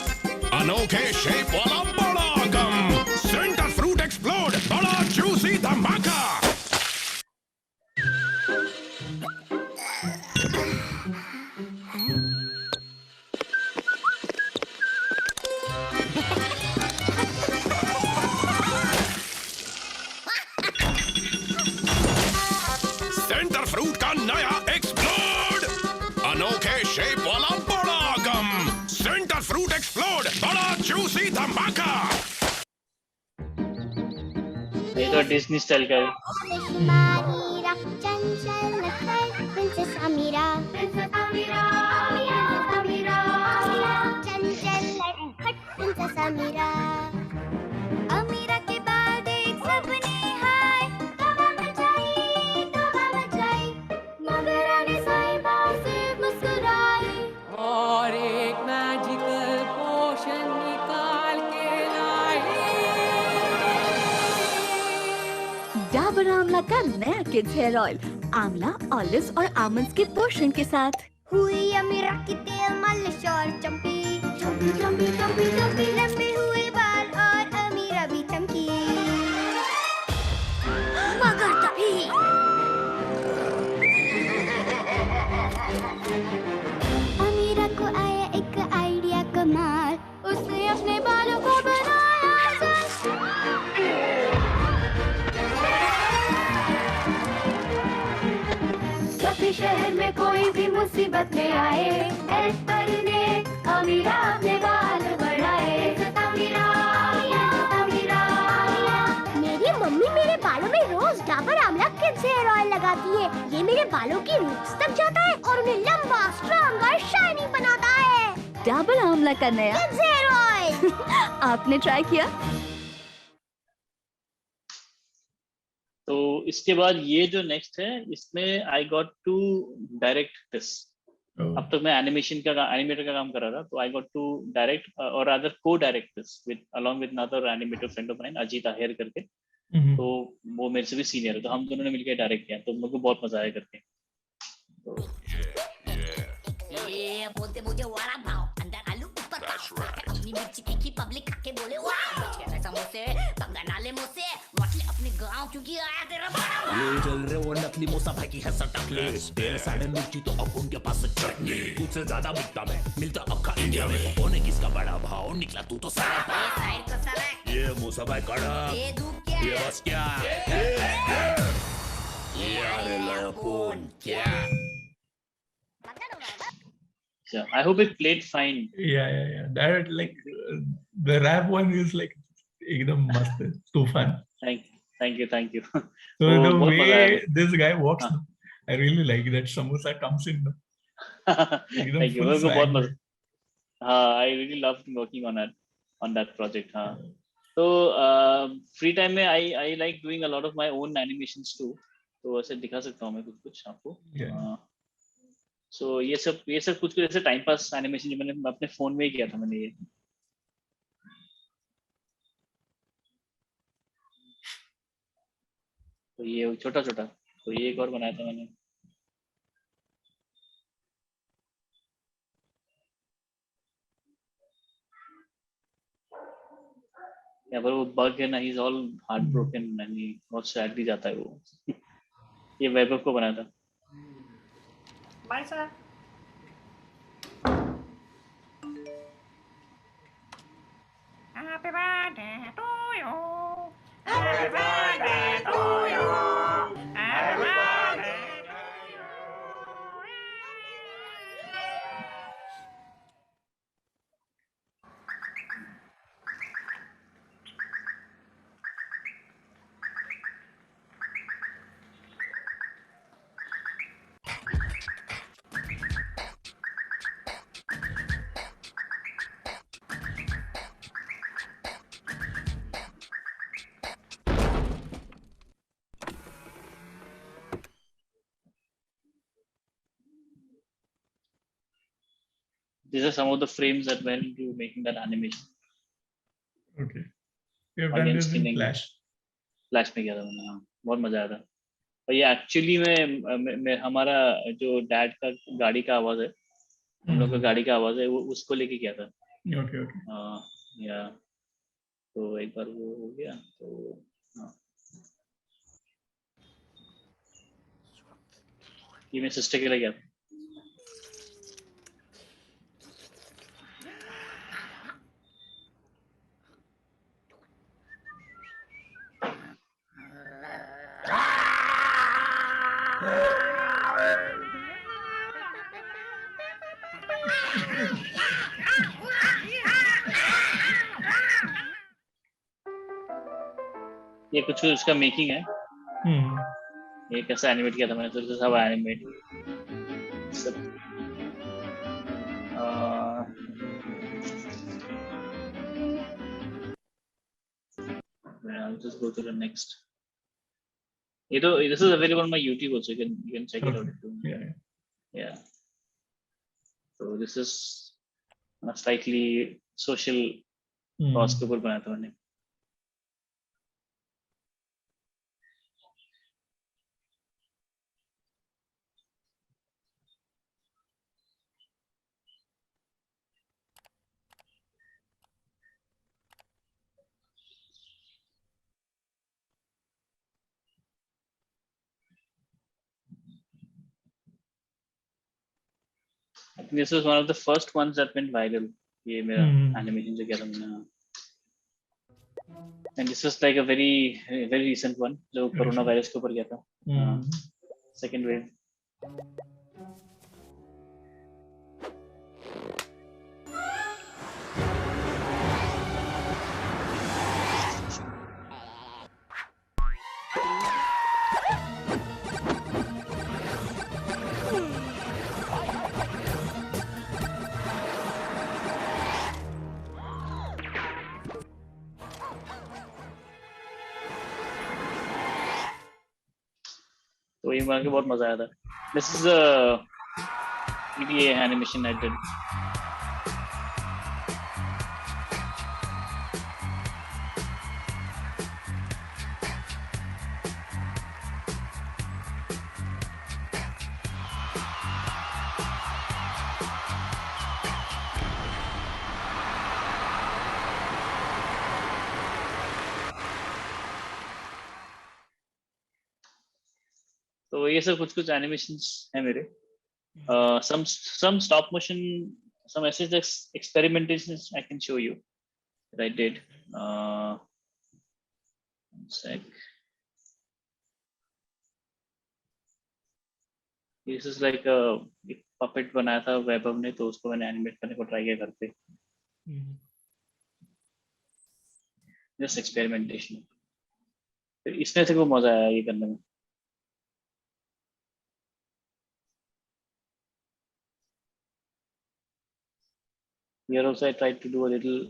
अनोखे शेप वाला बड़ा गम. सेंटर फ्रूट एक्सप्लोड, बड़ा जूसी धमाका. सेंटर फ्रूट का नया एक्सप्लोड, अनोखे शेप वाला बड़ा गम. सेंटर फ्रूट एक्सप्लोड, बड़ा जूसी धमाका. ये तो डिज्नी स्टाइल का है. अमीरा के बाद एक सपने हाय तोबा मचाई मगर आने साहिबा से मुस्कुराई और एक मैजिकल पोशन निकाल के लाई. डाबर आंवला का नया किड्स हेयर ऑयल, आंवला, ऑलिव्स और आमंड्स के पोषण के साथ. हुई अमीरा की तेल मालिश और चंपी लंबे हुए बाल और अमीरा भी चमकी. मगर तभी अमीरा को आया एक आइडिया कमाल. उसने अपने बालों को बनाया सफेद शहर में कोई भी मुसीबत में आए, हेल्प करने अमीरा अपने बाल बढ़ाए। अमीरा, अमीरा। मेरी मम्मी मेरे बालों में रोज डाबर आंवला किड्स हेयर ऑयल लगाती है। ये मेरे बालों की रूट्स तक जाता है और उन्हें लंबा, स्ट्रॉन्ग और शाइनी बनाता है। डाबर आंवला का नया किड्स हेयर ऑयल। आपने ट्राई किया? तो इसके बाद ये जो नेक्स्ट है, इसमें I got to direct this. अब तक मैं एनिमेटर का काम कर रहा था, तो आई गॉट टू डायरेक्ट और अदर को direct this with along with another animator friend of mine, Ajit Aher करके। तो वो मेरे से भी सीनियर है, तो हम दोनों ने मिलकर डायरेक्ट किया, तो मेरे को बहुत मजा आया करके। तो ये बोलते मुझे वड़ा पाव, अंदर आलू ऊपर पाव, अपनी मिर्ची तीखी पब्लिक खाके बोले वाह, बच गया समोसे पंगा नाले मुझसे, मतलब अपने गांव क्योंकि आया तेरा बड़ा। ये चल रहे वो नकली मोसा भाई की है सटकले, तेरे साढ़े मिर्ची तो अब उनके पास चटनी, तुझसे ज्यादा बिकता मैं, मिलता अक्का इंडिया में, होने किसका बड़ा भाव निकला तू तो सारा पाव। साइड का सड़क, ये मोसा भाई कड़क, ये धूप क्या, ये बस क्या, ये अरे लपून क्या। yeah, I hope it played fine. Yeah. That like the rap one is like एकदम मस्त है, तूफान. Thank you. So the बहुत मजा आया. way this guy walks, I really like that. Samosa comes in. एकदम Thank you. full मेरे को बहुत swag. मजा. I really loved working on that project. So free time में I like doing a lot of my own animations too. तो ऐसे दिखा सकता हूँ मैं कुछ आपको. So ये सब कुछ ऐसे टाइम पास एनिमेशन जो मैंने अपने फोन में ही किया था मैंने ये. तो ये छोटा तो ये एक और बनाया था मैंने. यहाँ पर वो बग है ना, he is all heart broken and बहुत सैडली जाता है वो. ये वैभव को बनाया था. Bye sir. Happy birthday to you. Happy birthday to you. Happy birthday to you. These are some of the frames that went into making that animation. Okay. You have done this in Flash. Flash में किया था मैंने. हाँ, बहुत मजा आया था. और ये एक्चुअली में हमारा जो डैड का गाड़ी का आवाज है, हम लोग का गाड़ी का आवाज है, वो उसको लेके किया था. Okay. या तो एक बार वो हो गया तो हाँ. ये मेरे सिस्टर के लिए किया था. ये कुछ उसका मेकिंग है. ये कैसा एनिमेट किया था मैंने, तो सब एनिमेट सब. I'll just go to the next. This is available on my YouTube also. You can check it out too. Yeah. So this is a slightly social cause के ऊपर बनाया था मैंने. I think this was one of the first ones that went viral. ये मेरा animation जो किया था मैंने. And this was like a very recent one जो कोरोना वायरस के ऊपर किया था. Second wave. ये बना के बहुत मजा आया था. This is a PDA animation I did. तो ये सब कुछ एनिमेशंस हैं मेरे. Some stop motion, some ऐसे experimentations I can show you that I did. One sec. This is like a puppet बनाया था वैभव ने, तो उसको मैंने एनिमेट करने को ट्राई किया घर पे. Just experimentation. फिर इसमें से को मजा आया ये करने में. Here also I tried to do a little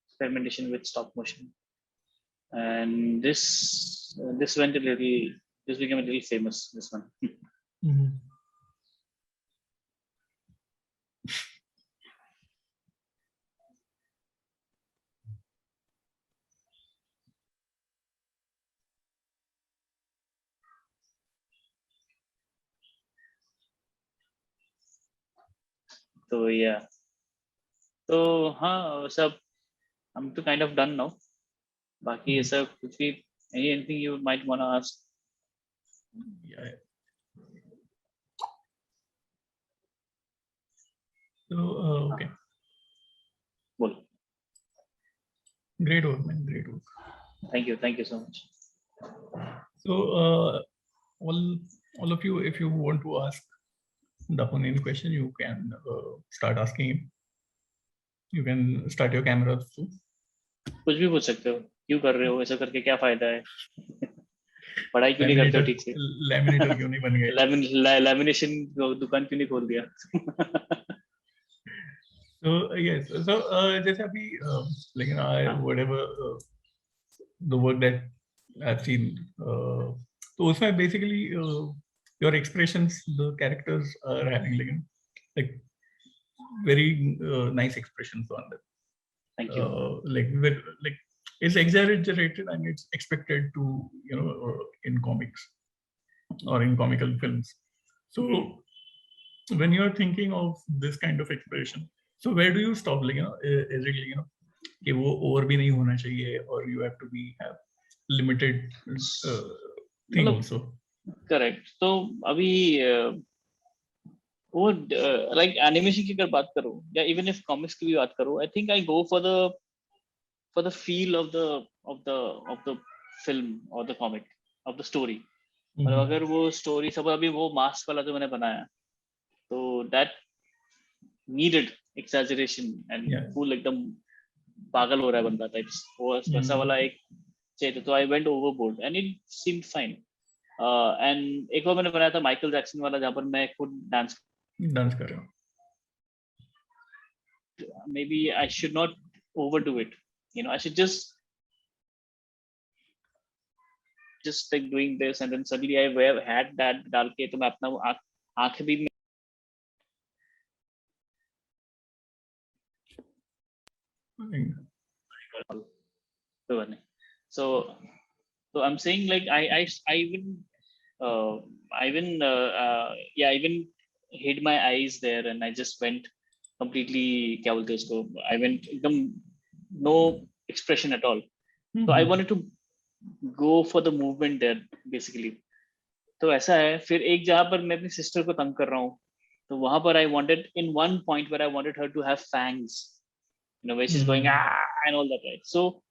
experimentation with stop motion, and this went a little. This became a little famous. This one. तो yeah. तो हाँ सब I'm to kind of done now. बाकी ये सब कुछ भी anything you might wanna ask. Yeah. So okay. बोल. Great work, man. Great work. Thank you so much. So all of you, if you want to ask Dapoon any question, you can start asking him. You can start your camera too. कुछ भी पूछ सकते हो. क्यों कर रहे हो? ऐसा करके क्या फायदा है? पढ़ाई क्यों नहीं करते हो ठीक से? लैमिनेटर क्यों नहीं बन गए? लैमिनेशन दुकान क्यों नहीं खोल दिया? So yes, so जैसे अभी लेकिन whatever the work that I've seen, तो उसमें basically your expressions, the characters are having like very nice expressions on them. Thank you. Like it's exaggerated and it's expected to, in comics or in comical films. So when you're thinking of this kind of expression, so where do you stop? Is it कि वो over भी नहीं होना चाहिए, or you have to have limited thing also? Correct. तो अभी वो like animation की अगर बात करूँ, या even if comics की भी बात करूँ, I think I go for the feel of the film or the comic, of the story. और अगर वो story सब अभी वो mask वाला जो मैंने बनाया, तो that needed exaggeration and full एकदम पागल हो रहा है बंदा types, वो वैसा वाला एक चाहिए. तो I went overboard and it seemed fine. And एक और मैंने बनाया था माइकल जैक्सन वाला, जहाँ पर मैं खुद डांस कर रहा हूँ. Maybe I should not overdo it. I should just like doing this, and then suddenly I had that डाल के तो मैं अपना आँखें भी so I'm saying like I even hid my eyes there, and I just went completely क्या बोलते हैं उसको, I went एकदम no expression at all. So I wanted to go for the movement there basically. तो ऐसा है. फिर एक जहाँ पर मैं अपनी सिस्टर को तंग कर रहा हूँ, तो वहां पर I wanted, in one point where I wanted her to have fangs, where she's going and all that, right? So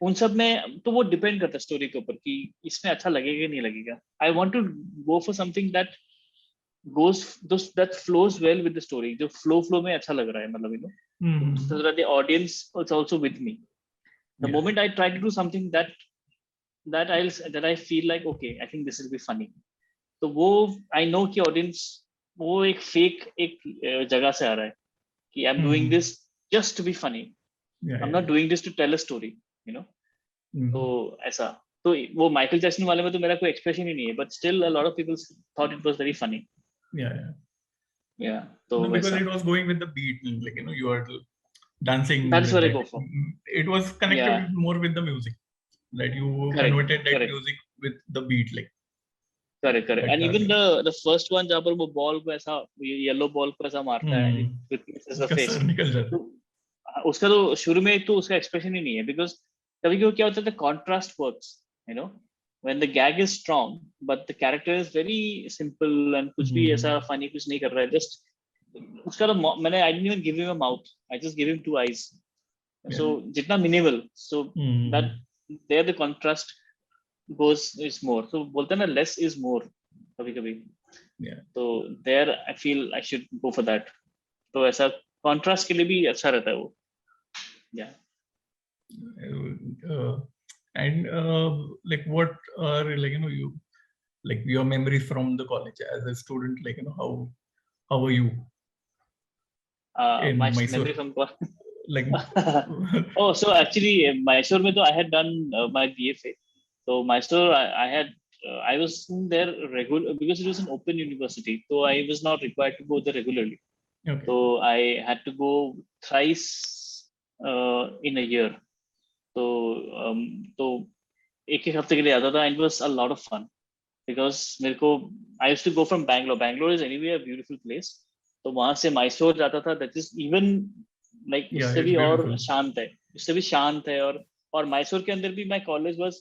उन सब में तो वो डिपेंड करता है स्टोरी के ऊपर कि इसमें अच्छा लगेगा नहीं लगेगा. I want to go for something that flows well with the story, जो flow में अच्छा लग रहा है, मतलब so that the audience is also with me. The moment I try to do something that I feel like okay, I think this will be funny, तो वो I know कि audience वो एक fake एक जगह से आ रहा है कि I'm doing this just to be funny. I'm not doing this to tell a story, तो ऐसा. तो वो माइकल जैक्सन वाले में तो मेरा कोई एक्सप्रेशन ही नहीं है, but still a lot of people thought it was very funny. Yeah. तो No, because वैसा, it was going with the beat, like you are dancing that is with what I that. go for. It was connected more with the music, that you converted that music with the beat, like. Correct. And even the first one जहाँ पर वो ball को ऐसा yellow ball को ऐसा मारता है with misses the face, तो उसका तो शुरू में तो उसका एक्सप्रेशन ही नहीं है, because कभी-कभी क्या होता है, the contrast works, you know, when the gag is strong but the character is very simple and कुछ भी ऐसा funny कुछ नहीं कर रहा है, just उसका तो मैंने I didn't even give him a mouth, I just gave him 2 eyes, so जितना minimal, so that there the contrast goes is more, so बोलते हैं ना less is more कभी-कभी, तो there I feel I should go for that, तो ऐसा contrast के लिए भी अच्छा रहता है वो. And like what are, like, you like your memories from the college as a student, like, how were you in my Mysore? memory from like oh, so actually Mysore mein to I had done my BFA, so Mysore I had I was there regular because it was an open university, so I was not required to go there regularly. So I had to go thrice in a year, तो एक हफ्ते के लिए आता था, and it was a lot of fun because मेरे को I used to go from Bangalore is anyway a beautiful place, तो वहां से मैसूर जाता था, that is even like उससे भी और शांत है, उससे भी शांत है, और मैसूर के अंदर भी my college was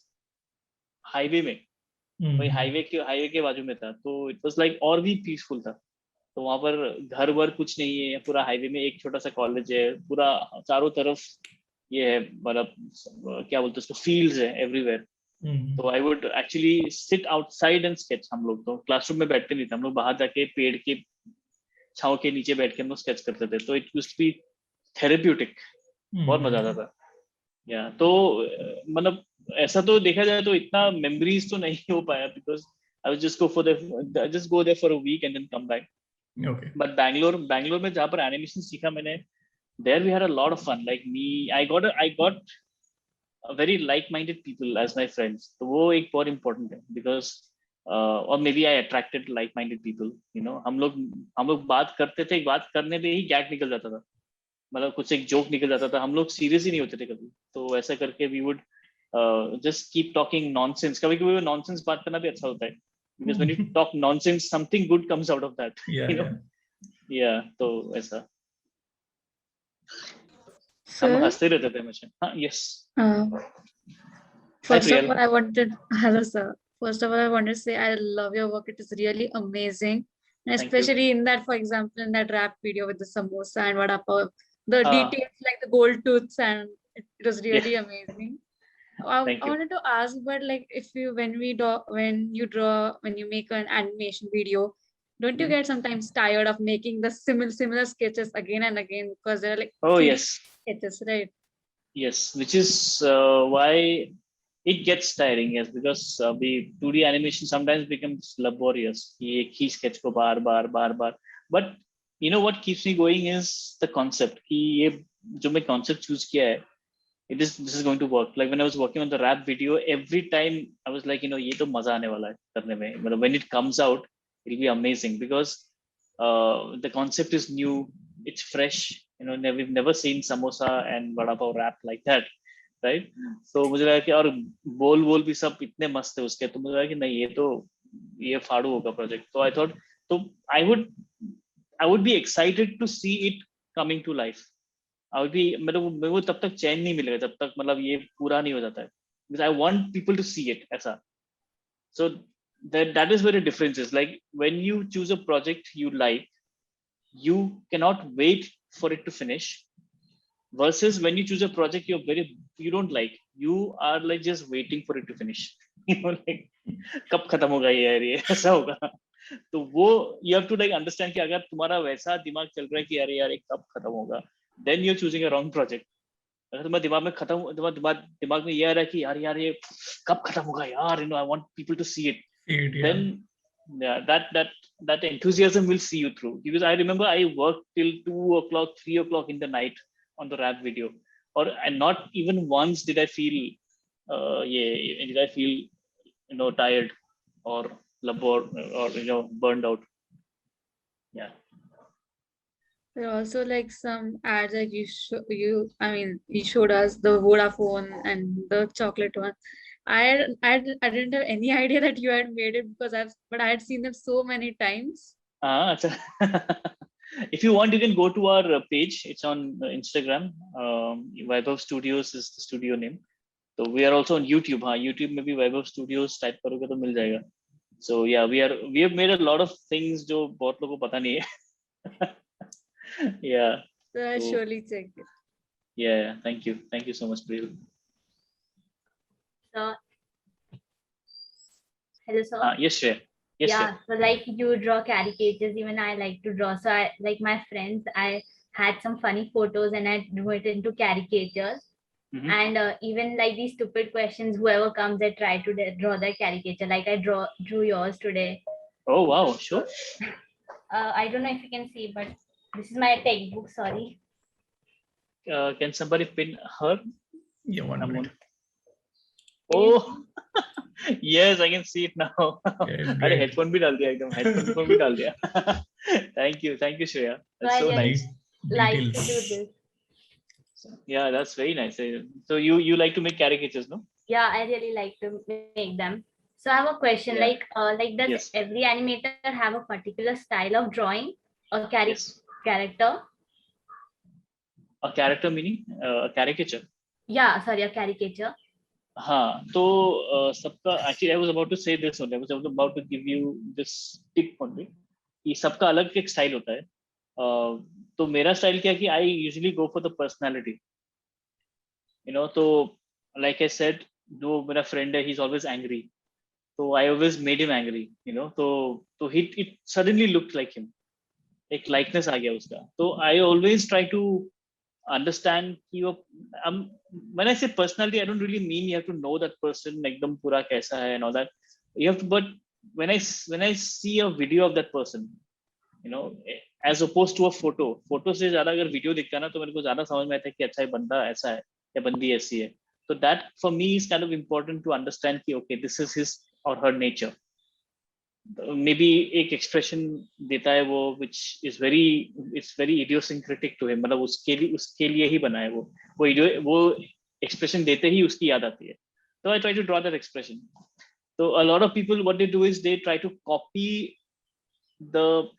हाईवे में, वही हाईवे के बाजू में था, तो it was like और भी पीसफुल था, तो वहां पर घर वर कुछ नहीं है, पूरा हाईवे में एक छोटा सा कॉलेज है, पूरा चारों तरफ ये है, मतलब क्या बोलते हैं उसको, फील्ड्स है एवरीवेयर, तो I would actually sit outside and sketch, हम लोग तो क्लासरूम में बैठते नहीं थे, हम लोग बाहर जाके पेड़ के छांव के नीचे बैठ के हम लोग स्केच करते थे, तो it used to be therapeutic, बहुत मजा आता था. या तो मतलब ऐसा तो देखा जाए तो इतना मेमोरीज तो नहीं हो पाया, because I was just go there for a week and then come back. But Bangalore में जहाँ पर एनिमेशन सीखा मैंने, there we had a lot of fun. Like me, I got a very like-minded people as my friends, so वो एक बहुत important है, because or maybe I attracted like-minded people, you know, हम लोग बात करते थे, बात करने पे ही गैग निकल जाता था, मतलब कुछ एक जोक निकल जाता था, हम लोग सीरियस ही नहीं होते थे कभी, तो ऐसा करके we would just keep talking nonsense. कभी-कभी वो nonsense बात करना भी अच्छा होता है, because when you talk nonsense something good comes out of that, you know. तो ऐसा हम हंसते रहते थे हमेशा. हाँ, yes. First of all, I wanted, hello sir. First of all, I wanted to say I love your work. It is really amazing, and especially in that, for example, in that rap video with the samosa and vada pav, the details like the gold tooths, and it was really amazing. I wanted to ask, but like, if you when you make an animation video, don't you get sometimes tired of making the similar sketches again and again, because they're like sketches, right? Yes, which is why it gets tiring, yes, because the 2D animation sometimes becomes laborious. ये एक ही sketch को बार. But you know what keeps me going is the concept. कि ये जो मैं concept choose किया है, this is going to work. Like when I was working on the rap video, every time I was like, you know, ये तो मजा आने वाला है करने में. मतलब when it comes out, it'll be amazing, because the concept is new, it's fresh, you know, we've never seen samosa and vada pav rap like that, right? So मुझे लगा कि और बोल भी सब इतने मस्त है उसके, तो मुझे लगा कि नहीं, ये फाड़ू होगा प्रोजेक्ट. तो I thought, तो I would be excited to see it coming to life. I would be, मेरे को तब तक चैन नहीं मिलेगा जब तक मतलब ये पूरा नहीं हो जाता है, because I want people to see it ऐसा. So that is where the difference is. Like when you choose a project you like, you cannot wait for it to finish, versus when you choose a project you don't like, you are like just waiting for it to finish. You know, like कब खत्म होगा ये यार, ये ऐसा होगा. तो वो you have to like understand कि अगर तुम्हारा वैसा दिमाग चल रहा है कि यार ये कब खत्म होगा, then you're choosing a wrong project. अगर तुम्हारे दिमाग में ये आ रहा है कि यार ये कब खत्म होगा यार, you know, I want people to see it, then that enthusiasm will see you through. Because I remember I worked till 2 o'clock, 3 o'clock in the night on the rap video, and not even once did I feel did I feel tired or labor or burned out? Yeah. There are also like some ads like you showed us the Vodafone and the chocolate one. I didn't have any idea that you had made it because I had seen them so many times. If you want, you can go to our page. It's on Instagram. Vaibhav Studios is the studio name. So we are also on YouTube. YouTube में भी Vaibhav Studios type करोगे तो मिल जाएगा. So yeah, we have made a lot of things जो बहुत लोगों को पता नहीं है. Yeah. So I So, surely check it. Yeah. Thank you so much, Priya. So, hello, sir. Yes, Shreya. Yes, Yeah, Shreya. so like you draw caricatures, even I like to draw. So I like my friends, I had some funny photos and I drew it into caricatures. Mhm. And even like these stupid questions, whoever comes, I try to draw their caricature. Like I drew yours today. Oh wow, sure. I don't know if you can see, but this is my textbook. Sorry. Can somebody pin her? Yeah, one minute. Oh, yes, I can see it now. Yeah, अरे great. headphone भी डाल दिया एकदम. Headphone भी डाल दिया. Thank you, Shreya. So That's I so really nice. like to Details. do this. Yeah, that's very nice. So you like to make caricatures, no? Yeah, I really like to make them. So I have a question, Yeah. like does Yes. every animator have a particular style of drawing a Yes. character? A character meaning a caricature. Yeah, sorry, a caricature. हाँ, तो सबका actually I was about to say this only. I was about to give you this tip only. कि सबका अलग एक style होता है. तो मेरा स्टाइल क्या है कि I usually go for the personality. तो like I said, जो मेरा friend है, he's always angry. So I always made him angry. तो it suddenly looked like him. एक likeness आ गया उसका. तो I always try to understand when I say personality, I don't really mean you have to know that person एकदम पूरा कैसा है and all that. You have to, but when I see a video of that person, as opposed to a photo से ज़्यादा अगर video दिखता ना तो मेरे को ज़्यादा समझ में आता है कि अच्छा ये बंदा ऐसा है या बंदी ऐसी है. So that for me is kind of important to understand कि okay, this is his or her nature. Maybe एक expression देता है वो which is it's very idiosyncratic to him. मतलब उसके लिए ही बना है वो expression देते ही उसकी याद आती है. So I try to draw that expression. So a lot of people, what they do is they try to copy the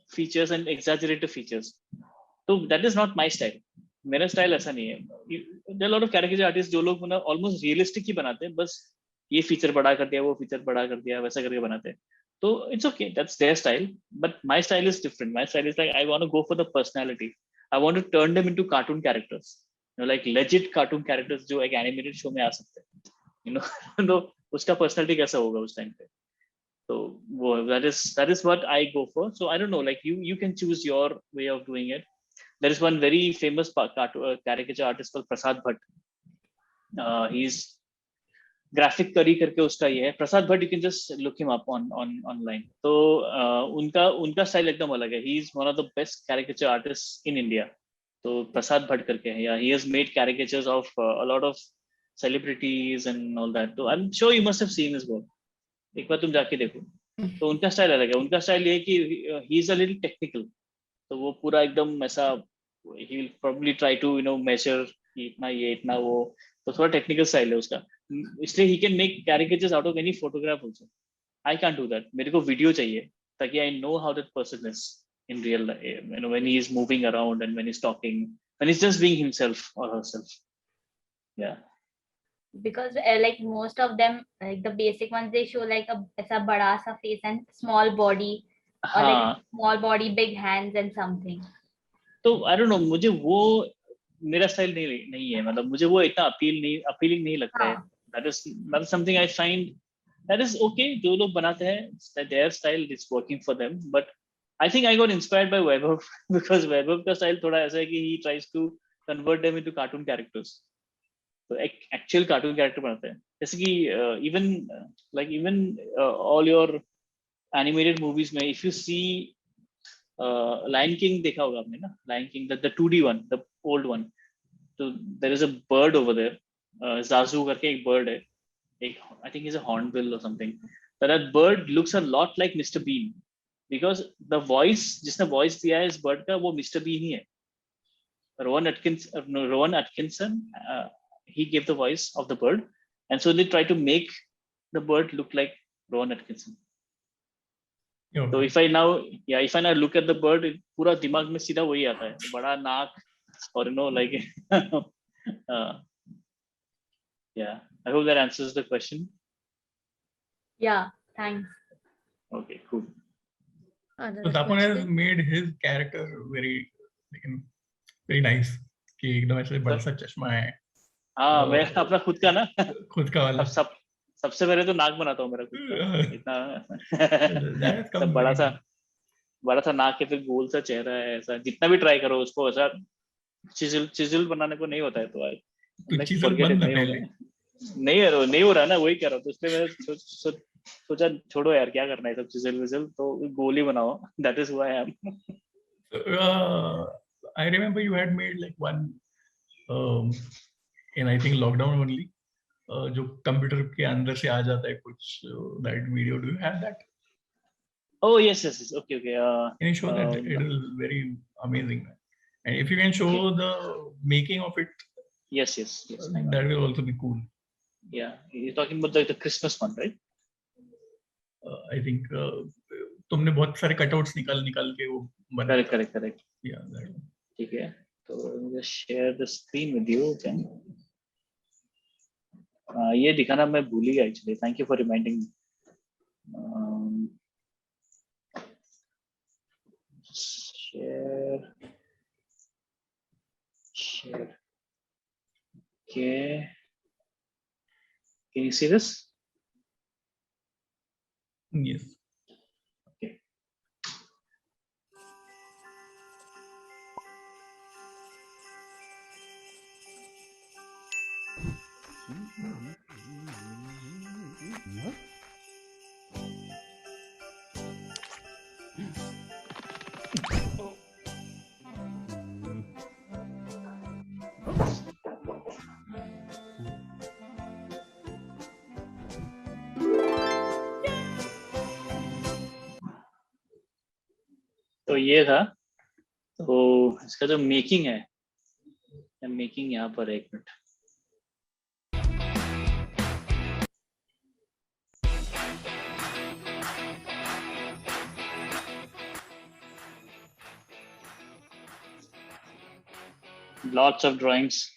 features and exaggerate the features. So that is not my style. मेरा style ऐसा नहीं है. There are a lot of caricature artists जो लोग मतलब almost realistic ही बनाते हैं, बस ये feature बड़ा कर दिया, वो feature बड़ा कर दिया, वैसा करके बनाते हैं. So it's okay, that's their style, but my style is different. My style is like I want to go for the personality. I want to turn them into cartoon characters, like legit cartoon characters जो एक animated show में आ सकते हैं. तो उसका personality कैसा होगा उस time पे. So that is what I go for. So I don't know, like you can choose your way of doing it. There is one very famous caricature artist called Prasad Bhatt. He's graphic करी करके उसका ये है Prasad Bhatt. You can just look him up online. तो उनका style एकदम अलग है. He is one of the best caricature artist in India. तो प्रसाद भट्ट करके है. Yeah he has made caricatures of a lot of celebrities and all that. तो I am sure you must have seen his work. एक बार तुम जाके देखो. तो उनका स्टाइल अलग है. उनका स्टाइल ये है कि he is a little technical. तो वो पूरा एकदम ऐसा ही will probably try to measure इतना ये इतना वो. तो थोड़ा टेक्निकल स्टाइल है उसका. इसलिए he can make caricatures out of any photograph also. I can't do that. मेरे को वीडियो चाहिए ताकि I know how that person is in real life. When he is moving around and when he's talking, when he's just being himself or herself. Yeah. Because like most of them, like the basic ones, they show like a bada sa face and small body, or like small body, big hands and something. तो I don't know, मुझे वो मेरा style नहीं है. मतलब मुझे वो इतना अपीलिंग नहीं लगता है. That is something I find that is okay. जो लोग बनाते हैं their style is working for them, but I think I got inspired by Vaibhav because Vaibhav का style थोड़ा ऐसा है कि he tries to convert them into cartoon characters. तो actual cartoon character बनाते हैं. जैसे कि even all your animated movies में if you see Lion King देखा होगा आपने ना. Lion King, the 2D one, the old one. So there is a bird over there. Zazu करके एक bird है, I think he's a hornbill or something. But that bird looks a lot like Mr. Bean because the voice, जिसने voice दिया है इस bird का, वो Mr. Bean ही है. Rowan Atkinson, he gave the voice of the bird, and so they try to make the bird look like Rowan Atkinson. So if I now look at the bird, पूरा दिमाग में सीधा वही आता है, बड़ा नाक और like yeah. I hope that answers the question. Yeah, thanks. Okay, cool. So Dapoon has made his character very very nice. कि एकदम ऐसे बड़ा सा चश्मा है. हाँ, मैं अपना खुद का ना. खुद का वाला. सबसे पहले तो नाक बनाता हूँ मेरा खुद का. इतना सब बड़ा सा नाक है, फिर गोल सा चेहरा है, ऐसा जितना भी ट्राई करो उसको ऐसा चिजल बनाने को नहीं होता है. तो नहीं हो रहा ना, वही कह रहा हूँ. तो इसलिए मैंने सोचा छोड़ो यार, क्या करना है सब चिजल विजल, तो गोल ही बनाओ. That is who I am. I remember you had made like one in I think lockdown only, जो कंप्यूटर के अंदर से आ जाता है कुछ, that video. Do you have that? Oh yes. Okay. Can you show that? It is very amazing, and if you can show the making of it. Yes. That will also be cool. Yeah, you're talking about the Christmas one, right? I think तुमने बहुत सारे cutouts निकाल के वो बना. Correct. Yeah, that one. ठीक है, तो just share the screen with you. Can ये दिखाना मैं भूल ही गया actually. Thank you for reminding me. Share. Okay. Can you see this? Yes. Okay. तो ये था, तो इसका जो मेकिंग है, मेकिंग यहाँ पर 1 minute. Lots of drawings.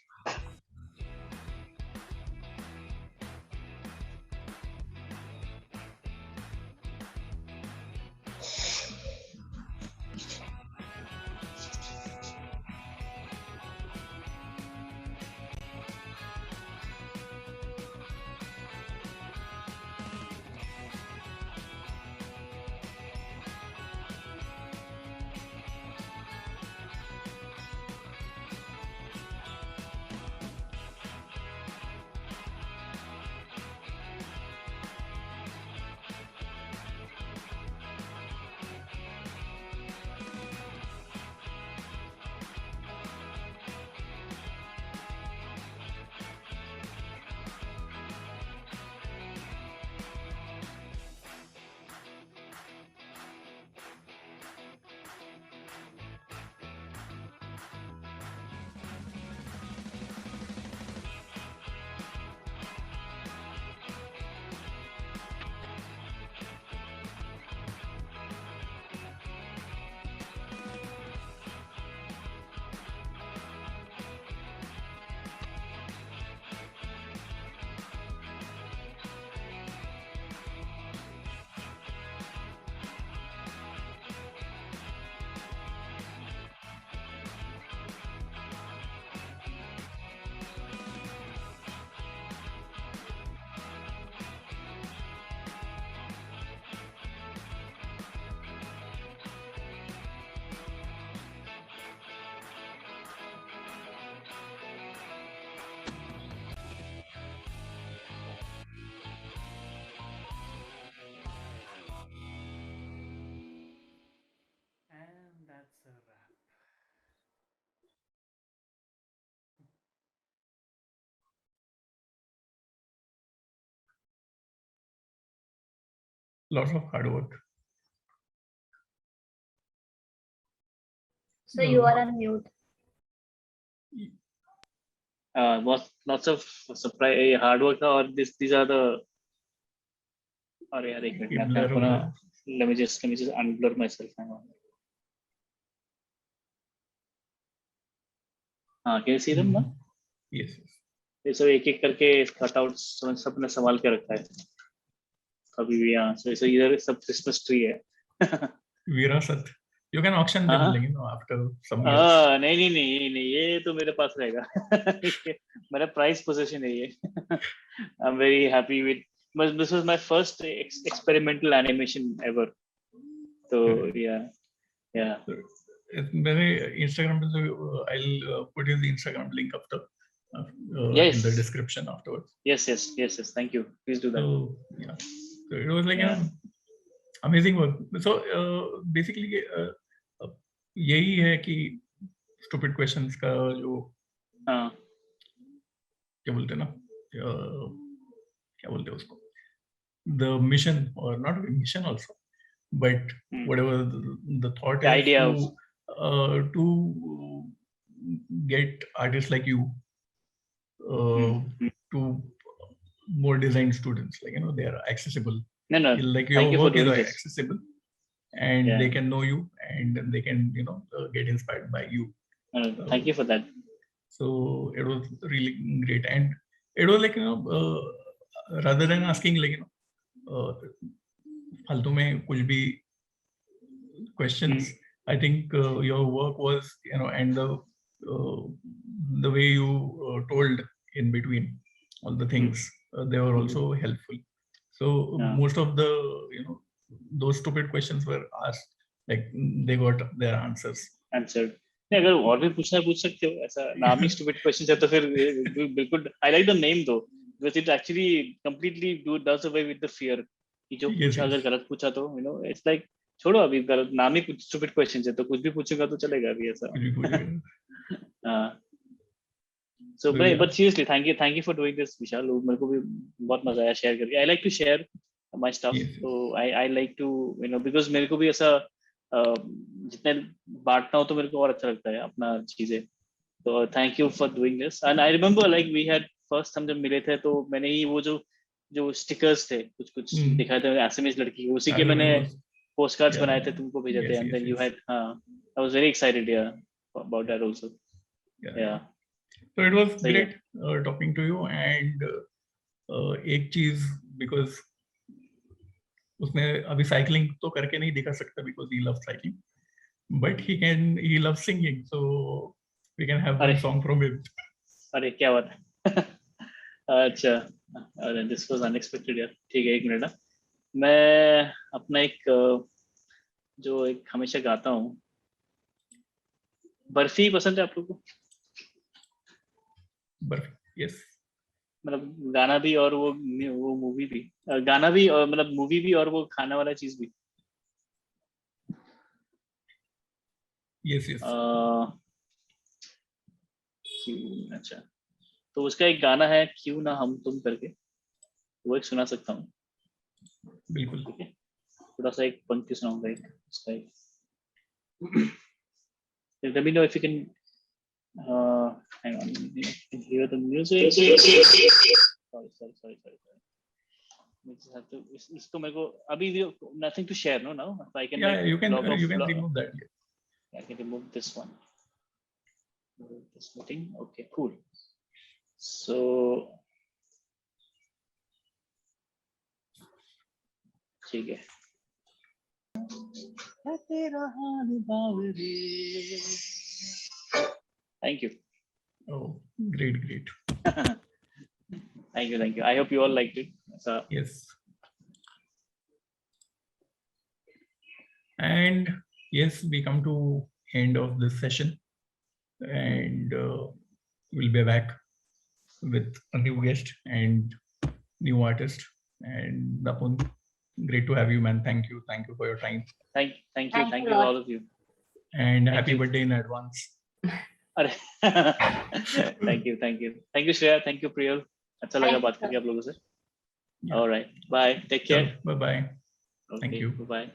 Lots of hard work. So you are on mute. Lots of surprise hard work or these are the let me just unblur myself. Hang on. Can you see them now? Yes. ये सब एक करके cutout सब ने संभाल के रखा है अभी भी. यहाँ so इधर सब क्रिसमस ट्री है. विरासत. You can auction them after some years. नहीं ये तो मेरे पास रहेगा. मेरा प्राइस पोजीशन है ये. I'm very happy with. This was my first experimental animation ever. So yeah. मेरे Instagram पे I'll put in the Instagram link after yes. in the description afterwards. Yes. Thank you. Please do that. So yeah, so it was like amazing work. So basically यही है कि stupid questions का जो क्या बोलते हैं ना क्या बोलते हैं उसको, the mission or not mission also, but whatever the thought the is idea to get artists like you to more design students, like they are accessible. Like your work is accessible, and they can know you, and they can get inspired by you. Thank you for that. So it was really great, and it was like rather than asking like फालतू में कुछ भी questions, I think your work was and the way you told in between all the things, they were also helpful. So most of the those stupid questions were asked, like they got their answered. नहीं, अगर और भी पूछना पूछ सकते हो. ऐसा नाम ही stupid questions है तो फिर बिल्कुल I like the name though, because it actually completely does away with the fear कि जो पूछा अगर गलत पूछा तो it's like छोड़ो अभी गलत नाम ही कुछ stupid questions है तो कुछ भी पूछेगा तो चलेगा अभी ऐसा. So but seriously thank you for doing this Vishal. मेरे को भी बहुत मजा आया share करके. I like to share my stuff. So I like to because मेरे को भी ऐसा जितने बांटना हो तो मेरे को और अच्छा लगता है अपना चीजें. तो thank you for doing this. And I remember like we had first हम जब मिले थे तो मैंने ही वो जो स्टिकर्स थे कुछ दिखाए थे एसएमएस लड़की, उसी के मैंने पोस्ट कार्ड्स बनाए थे, तुमको भेजे थे. And then you had I was very excited about that also. So it was great talking to you. And एक चीज, because उसने अभी साइकिलिंग तो करके नहीं दिखा सकता because he loves cycling, but he loves singing, so we can have one song from him. अरे क्या बात है. अच्छा, अरे this was unexpected यार. ठीक है, एक मिनट. मैं अपना जो हमेशा गाता हूँ, बर्फी पसंद है आप लोगों को? बर्फी, यस. मतलब गाना भी और वो मूवी भी, गाना भी और मतलब मूवी भी और वो खाना वाला चीज भी. यस. अच्छा, तो उसका एक गाना है क्यों ना हम तुम करके, वो एक सुना सकता हूँ. बिल्कुल. ठीक है, थोड़ा सा एक पंक्ति सुनाऊंगा उसका एक. Let me know if you can hang on, you can hear the music. Sorry. We just have to. इसको मेरे को अभी nothing to share, no now. If I can. Yeah, you can remove that. I can remove this one. This meeting. Okay, cool. So. ठीक है. Thank you. Oh, great. Thank you. I hope you all liked it. Yes. And yes, we come to end of this session, and we'll be back with a new guest and new artist. And Dapoon, great to have you, man. Thank you for your time. Thank you all of you. And happy birthday in advance. Thank you Shreya, thank you Priyal. अच्छा लगा बात करके आप लोगों से. All right, bye, take care. Bye. Okay. Thank you. Bye-bye.